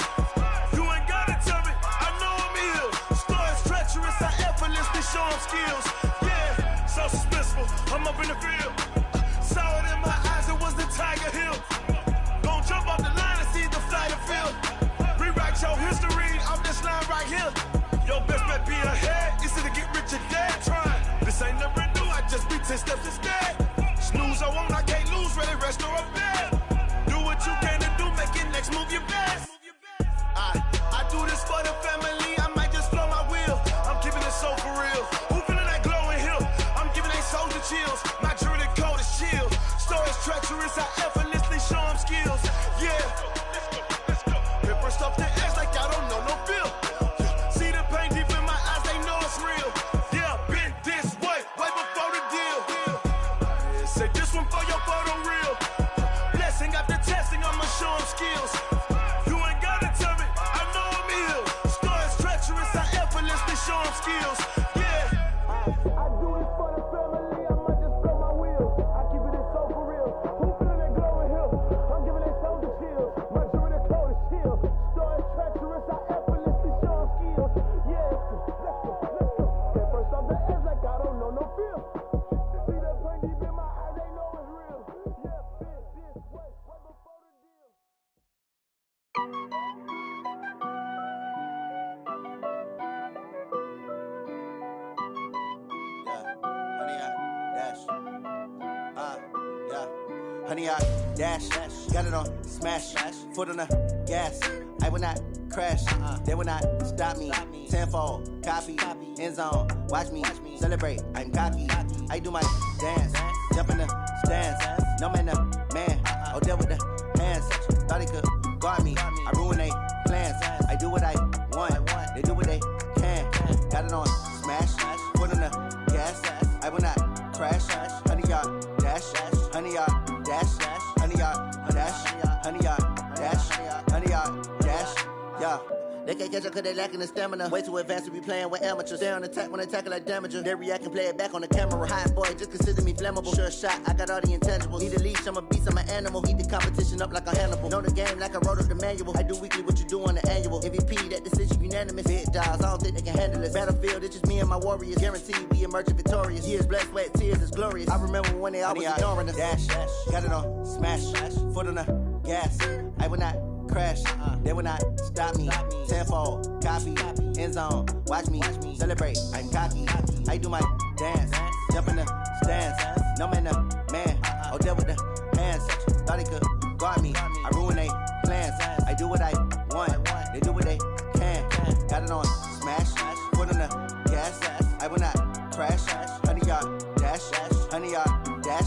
You ain't gotta tell me, I know I'm ill. Stories treacherous, I effortlessly show them skills. Yeah, so suspenseful, I'm up in the field. Saw it in my eyes, it was the Tiger Hill. Gon' jump off the line and see the flight of field. Rewrite your history off this line right here. Your best bet be ahead, easy to get rich or dead. Trying, this ain't never new, I just be 10 steps instead. Snooze, I won't, I can't lose, ready, rest or a bed. Do what you can to do, make it next move your best. I do this for the family, I might just blow my wheel. I'm keeping it so for real. Who feeling that glowing hill? I'm giving they souls the chills. My druidic code is chill. Stories treacherous, I effortlessly show them skills. Yeah. Paper stuff the edge like I don't know no feel. See the pain deep in my eyes, they know it's real. Yeah, been this way, right before the deal. Say this one for your photo reel. Blessing after testing, I'ma show them skills. You ain't gotta tell me, I know I'm ill. Stories treacherous, I effortlessly show them skills. Yeah. I do this for the family, I might just blow my wheel. I keep it so for real. Who feeling that glowing hill? I'm giving they souls the chills. My druidic code is chill. Stories treacherous, I effortlessly show them skills. Yeah, let's go, let's go. That first off the edge like I don't know no feel. honey yard, dash. Got it on, smash, foot on the gas. I will not crash, they will not stop me. Tenfold, copy, end zone, watch me celebrate. I'm cocky, I do my dance, jump in the stands. No man, the man, oh, deal with the hands. Thought he could guard me, I ruin they plans. I do what I want, they do what they can. Got it on, smash, foot on the gas. I will not crash, honey yard, dash, honey yard, dash, honey yard, dash, honey yard, dash, honey yard, dash, yeah. They can't catch up cause they lacking the stamina. Way too advanced to be playing with amateurs. Stay on attack when they tackle like damager. They react and play it back on the camera. Hot boy, just consider me flammable. Sure shot, I got all the intangibles. Need a leash, I'm a beast, I'm an animal. Heat the competition up like a Hannibal. Know the game like I wrote up the manual. I do weekly what you do on the annual. MVP, that decision unanimous. Big dogs, I don't think they can handle it. Battlefield, it's just me and my warriors. Guaranteed we emerging victorious. Years, blood, sweat, tears, it's glorious. I remember when they always ignoring us. Dash, got it on, smash, foot on the gas. I will not crash, they will not stop me. Tenfold, copy, end zone, watch me celebrate. I'm cocky, I do my dance, jump in the stands. No man, the man, oh, deal with the hands. Thought he could guard me, I ruin they plans. I do what I want, they do what they can. Got it on, smash, foot on the gas. I will not crash, honey yard, dash, honey yard, dash,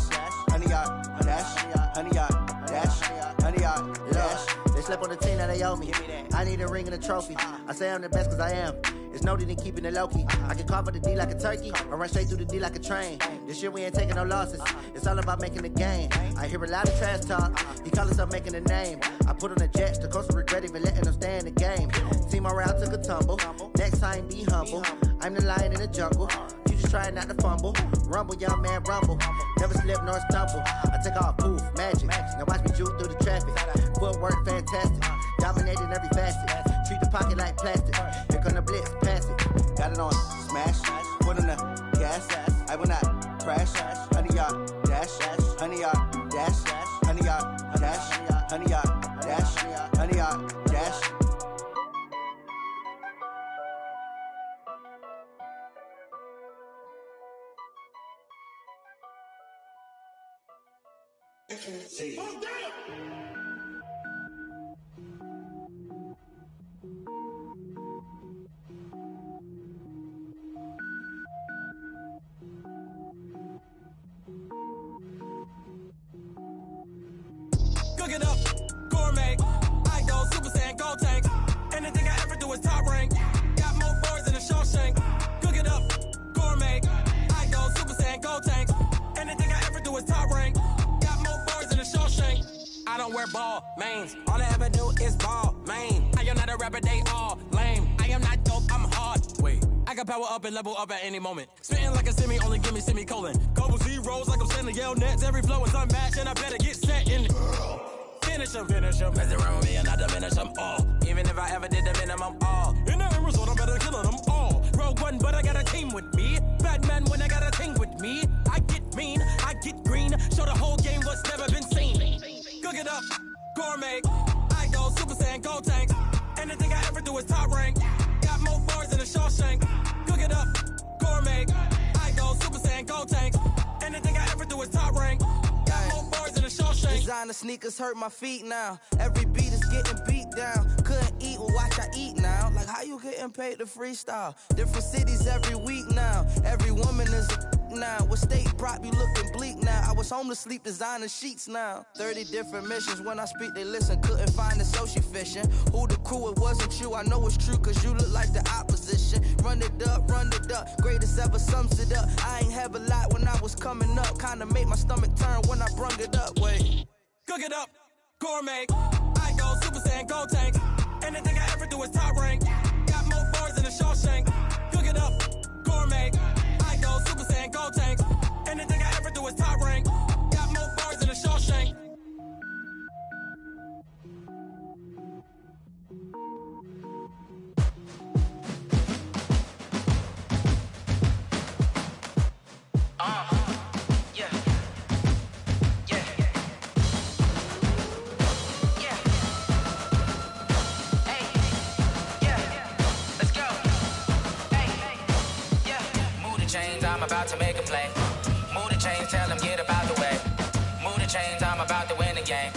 honey yard, dash, honey yard, dash, honey yard, dash. They slept on the team, now they owe me. I need a ring and a trophy. I say I'm the best cause I am. It's no need in keeping it low-key. I can carve up the D like a turkey, or run straight through the D like a train. This year we ain't taking no losses. It's all about making the game. I hear a lot of trash talk. He call himself making a name. I put on the Jets, the coach will regret even letting them stay in the game. Team morale took a tumble. Next time be humble. I'm the lion in the jungle. You just try not to fumble. Rumble, young man, rumble. Never slip nor stumble. I take off, poof, magic. Now watch me juke through the traffic. Footwork fantastic. Dominating every facet. Treat the pocket like plastic. Here come the blitz, pass it. Got it on, smash. Foot on the gas. I will not crash. Honey yard, dash. Honey yard, dash. Honey yard, dash. Honey yard, dash. Honey yard, dash. Cook it up, gourmet. I go Super Saiyan, gold tank. Anything I ever do is top rank. Got more boys than a Shawshank. Cook it up, gourmet. I go Super Saiyan, gold tank. Anything I ever do is top rank. Got more boys than a Shawshank. I don't wear ball mains. All I ever do is ball main. I am not a rapper, they all lame. I am not dope, I'm hard. Wait, I can power up and level up at any moment. Spitting like a semi, only give me semicolon. Couple zeros like I'm sending yell nets. Every flow is unmatched and I better get set in. Finish them. Mess around with me and I diminish them all. Even if I ever did the minimum all. In the end result, I'm better killing them all. Rogue One, but I got a team with me. Batman when I got a team with me. I get mean, I get green. Show the whole game what's never been seen. Cook it up, gourmet. I go Super Saiyan, gold tank. Anything I ever do is top rank. Got more bars than a Shawshank. Cook it up, gourmet. I go Super Saiyan, gold tank. Anything I ever do is top rank. Got more bars than a Shawshank. Designer sneakers hurt my feet now. Every beat is getting beat down. Couldn't eat, well watch I eat now. Like how you getting paid to freestyle? Different cities every week now. Every woman is a now. What state prop you looking bleak now? I was home to sleep designer sheets now. 30 different missions. When I speak they listen. Couldn't find it so she fishing. Who the crew, it wasn't you. I know it's true cause you look like the opposition. Run it up. Greatest ever sums it up. I ain't have a lot when I was coming up. Kinda made my stomach turn when I brung it up. Wait. Cook it up, gourmet. I go Super Saiyan, gold tank. Anything I ever do is top rank. Got more bars than a Shawshank. Cook it up, gourmet. I go Super Saiyan, gold tank. Anything I ever do is top rank. Got more bars than a Shawshank. I'm about to make a play. Move the chains, tell them get up out the way. Move the chains, I'm about game.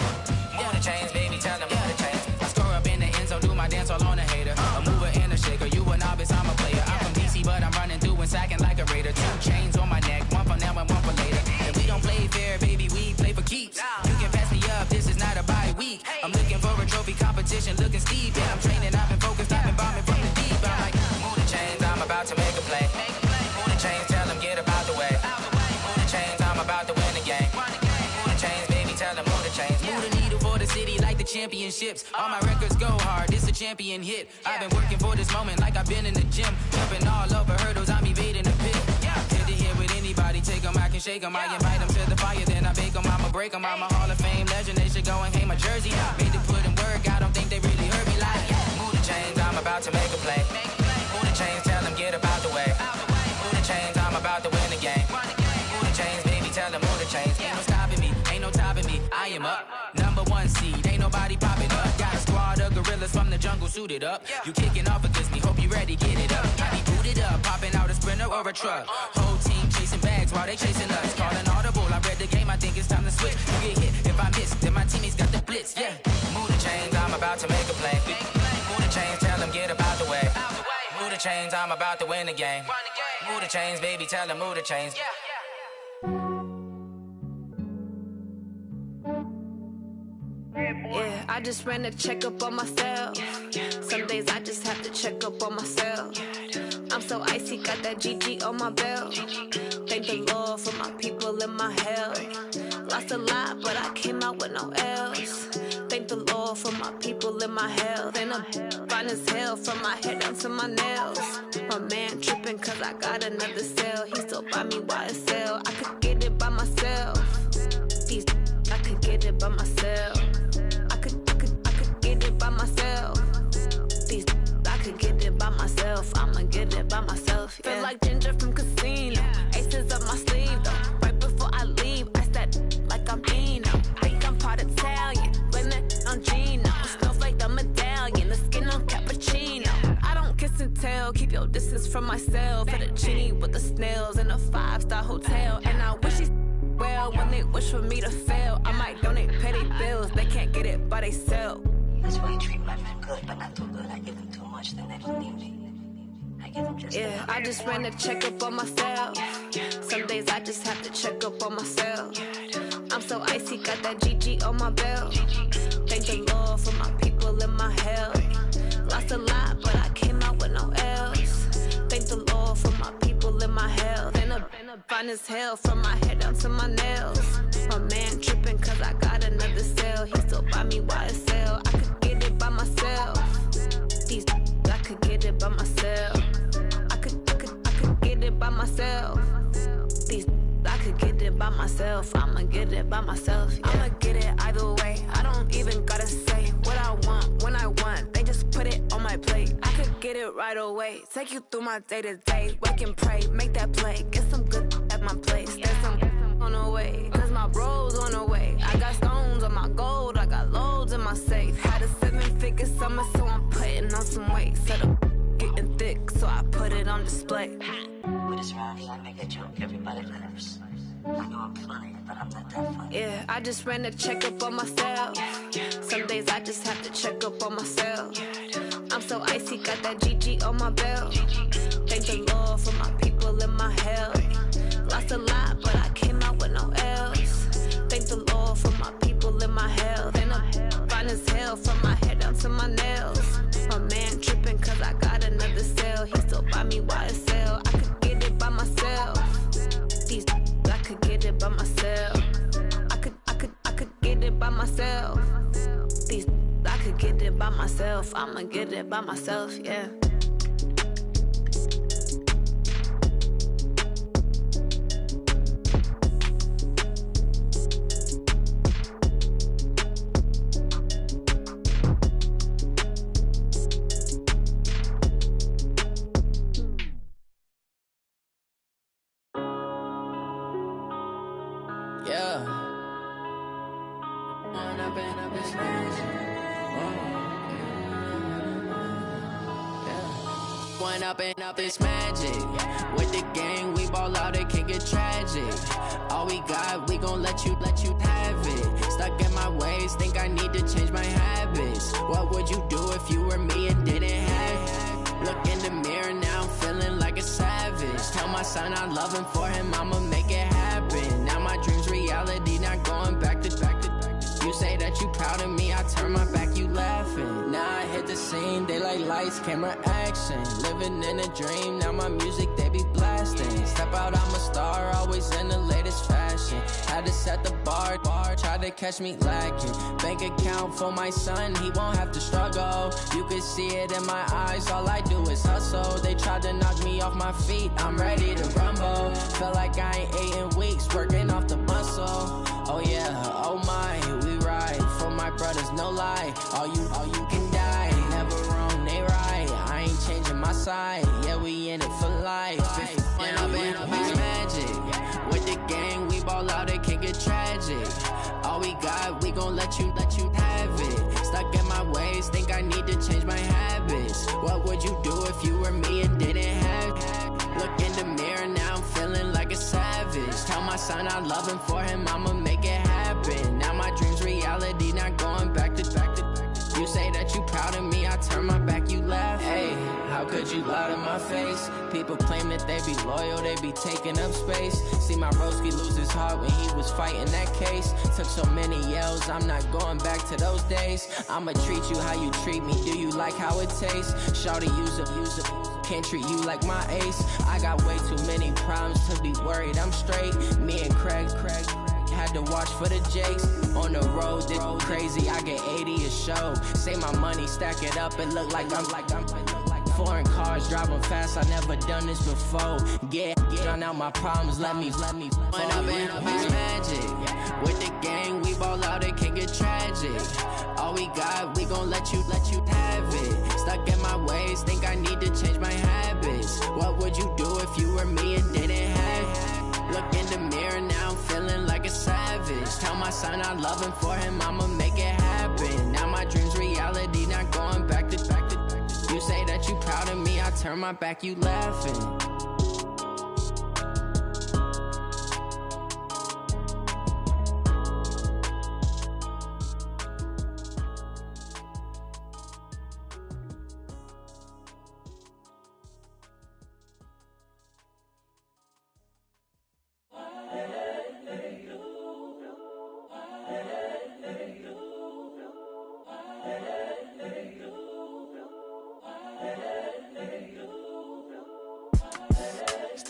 Move the chains, baby, tell them move the chains. I score up in the end zone, do my dance all on a hater. A mover and a shaker, you a novice, I'm a player. I'm from DC, but I'm running through and sacking like a raider. 2 chains on my neck, one for now and one for later. If we don't play fair, baby, we play for keeps. You can pass me up, this is not a bye week. I'm looking for a trophy competition, looking steep. Yeah, I'm training, I've been focused, I've been bombing from the deep. I'm like, move the chains, I'm about to make a play. Move the chains, tell them get about the way. Move the chains, I'm about to win the game. Move the chains, baby, tell them move the chains. Move the needle for the city like the championships. All my records go hard, this a champion hit. I've been working for this moment like I've been in the gym. Jumping all over hurdles, I'm evading the pit. Head to head with anybody, take them, I can shake them. I invite them to the fire, then I bake them, I'ma break them. I'm a Hall of Fame legend, they should go and hang my jersey. Made to put in work, I don't think they really heard me like, move the chains, I'm about to make a play. Move the chains, tell them get about the way. Move the chains, I'm about to win the game. Move the chains, baby, tell them move the chains. Ain't no stopping me, ain't no topping me, I am up. Number 1 seed, ain't nobody popping up. Got a squad of gorillas from the jungle suited up. You kicking off against me, hope you ready, get it up. I be booted up, popping out a sprinter or a truck. Whole team chasing bags while they chasing us. Calling audible, I read the game, I think it's time to switch. You get hit, if I miss, then my teammates got the blitz, yeah. Move the chains, I'm about to make a play. Move the chains, tell them get about the way. Move the chains, I'm about to win the game. Move the chains, baby, tell them move the chains. Yeah, I just ran a checkup on myself. Some days I just have to check up on myself. I'm so icy, got that GG on my belt. Thank the Lord for my people in my health. Lost a lot, but I came out with no L's. Thank the Lord for my people in my health. And I'm fine as hell from my head down to my nails. My man tripping cause I got another cell. He still buy me YSL. I could get it by myself. These I could get it by myself. I could get it by myself. These I could get it by myself. I'ma get it by myself. Yeah. Feel like Ginger from Casino. Aces up my sleeve though. Right before I leave, I said like I'm Dino. Think I'm part Italian. Blame that on Gino. Snowflake the medallion. The skin on cappuccino. I don't kiss and tell. Keep your distance from myself. At a genie with the snails in a 5-star hotel. And I wish he's well when they wish for me to fail. I might donate petty bills. They can't get it by themselves. That's why you treat my friend good, but not too good. I give them too much, then they don't need me. I give them just yeah, I just ran a checkup on myself. Some days I just have to check up on myself. I'm so icy, got that GG on my belt. Thank the Lord for my people in my health. Lost a lot, but I came out with no L's. Thank the Lord for my people in my health. And I'm fine as hell from my head down to my nails. My man tripping cause I got another cell. He still buy me YSL. I could get it by myself. These I could get it by myself. I could get it by myself. These I could get it by myself. I'ma get it by myself. Yeah. I'ma get it either way. I don't even gotta say what I want when I want. They just put it on my plate. I could get it right away. Take you through my day to day. Wake and pray, make that play. Get some good at my place. There's some on the way. Cause my bro's on the way. I got stones on my gold. I got loads in my safe. Had a 7-figure summer, so I'm putting on some weight. Set up getting thick, so I put it on display. With this round here, I make a joke. Everybody laughs. I know I'm funny, but I'm not that funny. Yeah, I just ran a checkup on myself. Some days I just have to check up on myself. I'm so icy, got that GG on my belt. Thank the Lord for my people in my health. Lost a lot, but I came out with no L's. Thank the Lord for my people in my health. And I'm fine as hell from my head down to my nails. My man tripping cause I got another cell. He still buy me YSL. I could get it by myself. These I could get it by myself. I could get it by myself. These I could get it by myself. I'ma get it by myself, yeah. Up it's magic. With the gang, we ball out, it can get tragic. All we got, we gon' let you have it. Stuck in my way, ways, think I need to change my habits. What would you do if you were me and didn't have it? Look in the mirror now, I'm feeling like a savage. Tell my son I love him, for him I'ma make it happen. Now my dream's reality, not going back to. You say that you proud of me, I turn my back, you laughing. Now I hit the scene, daylight lights, camera action. Living in a dream, now my music they be blasting. Step out, I'm a star, always in the latest fashion. Had to set the bar, try to catch me lacking. Bank account for my son, he won't have to struggle. You can see it in my eyes, all I do is hustle. They tried to knock me off my feet, I'm ready to rumble. Feel like I ain't ate in weeks, working off the muscle. Oh yeah, oh my, we ride for my brothers, no lie. All you can die, never wrong, they right. I ain't changing my side, yeah, we in it for life. And I've been magic with the gang, we ball out, it can get tragic. All we got, we gon' let you have it. Stuck in my ways, think I need to change my habits. What would you do if you were me and didn't have it? Look in the mirror now, I'm feeling like a savage. Tell my son I love him, for him I'ma make it happen. Now my dream's reality, not going back to. You say that you proud of me, I turn my back, you laugh. Hey, how could you lie to my face? People claim that they be loyal, they be taking up space. See my broski lose his heart when he was fighting that case. Took so many yells, I'm not going back to those days. I'ma treat you how you treat me, do you like how it tastes? Shawty, use it, can't treat you like my ace. I got way too many problems to be worried, I'm straight. Me and Craig had to watch for the Jakes. On the road, this crazy, I get 80 a show. Say my money, stack it up, it look like I'm foreign cars, driving fast, I never done this before. Drown out my problems, let me When I've been magic with the gang, we ball out, it can get tragic. All we got, we gon' let you have it. Stuck in my ways, think I need to change my habits. What would you do if you were me and didn't have it? Look in the mirror now, I'm feeling like a savage. Tell my son I love him, for him I'ma make it happen. Now my dream's reality, not going back to. You say that you proud of me, I turn my back, you laughing.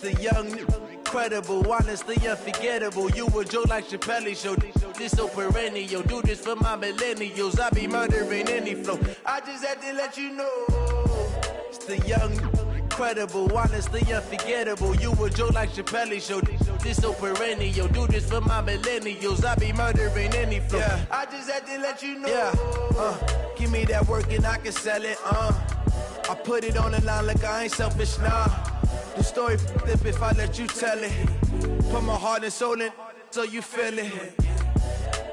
The young, incredible, honestly unforgettable. You a Joe like Chappelle show. This so perennial. Do this for my millennials. I be murdering any flow. I just had to let you know. It's the young, incredible, honestly unforgettable. You a Joe like Chappelle show. This so perennial. Do this for my millennials. I be murdering any flow. Yeah. I just had to let you know. Yeah. Give me that work and I can sell it. I put it on the line like I ain't selfish, nah. The story flip if I let you tell it. Put my heart and soul in so you feel it.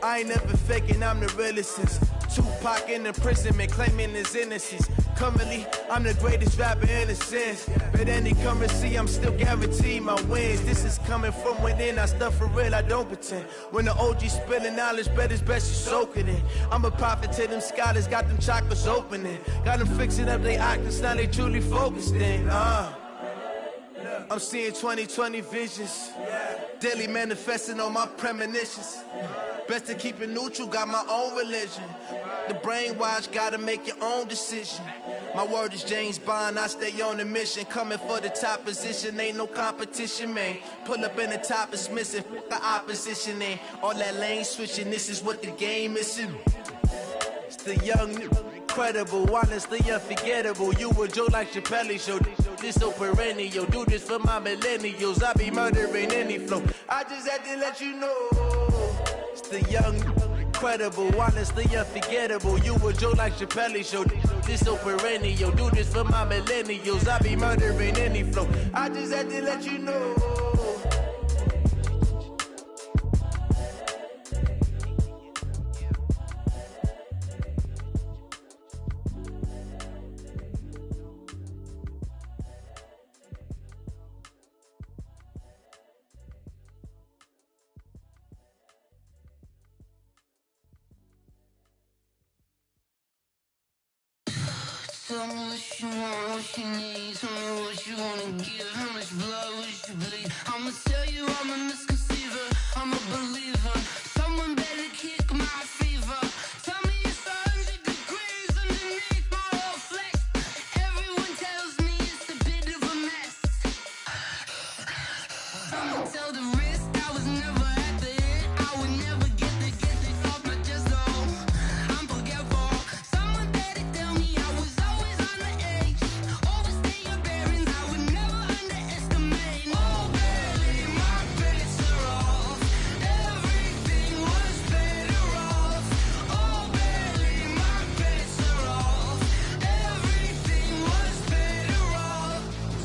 I ain't never faking, I'm the realest since Tupac in imprisonment, claiming his innocence. Currently, I'm the greatest rapper in a sense. But any currency, I'm still guaranteed my wins. This is coming from within, I stuff for real, I don't pretend. When the OG spilling knowledge, bet it's best you soak it in. I'm a prophet to them scholars, got them chakras opening. Got them fixing up they octaves, now they truly focused in. I'm seeing 2020 visions, daily manifesting on my premonitions. Best to keep it neutral, got my own religion. The brainwash, gotta make your own decision. My word is James Bond, I stay on the mission. Coming for the top position, ain't no competition, man. Pull up in the top, it's missing, the opposition ain't. All that lane switching, this is what the game is. It's the young, incredible, honestly unforgettable. You a Joe like Chappelle show. This so perennial. Do this for my millennials. I be murdering any flow. I just had to let you know. It's the young, incredible, honestly unforgettable. You a Joe like Chappelle show. This so perennial. Do this for my millennials. I be murdering any flow. I just had to let you know. Tell me what you want, what you need. Tell me what you wanna give. How much blood would you bleed? I'ma tell you I'm a misconceiver. I'm a believer. Someone better kick my fever. Tell me it's 100 degrees underneath my whole flesh. Everyone tells me it's a bit of a mess. I'ma tell the risk I was never at the end. I would never get this off my chest though. I'm forgetful. Someone better tell me I was always on the edge. Overstay your bearings, I would never underestimate. Oh baby, my bets are off. Everything was better off. Oh baby, my bets are off. Everything was better off.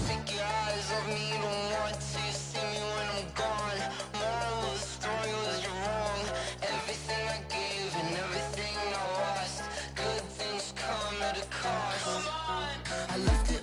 Take your eyes off me, don't want to see me when I'm gone. Moral of the story was you're wrong. Everything I gave and everything I lost. Good things come at a cost. I left it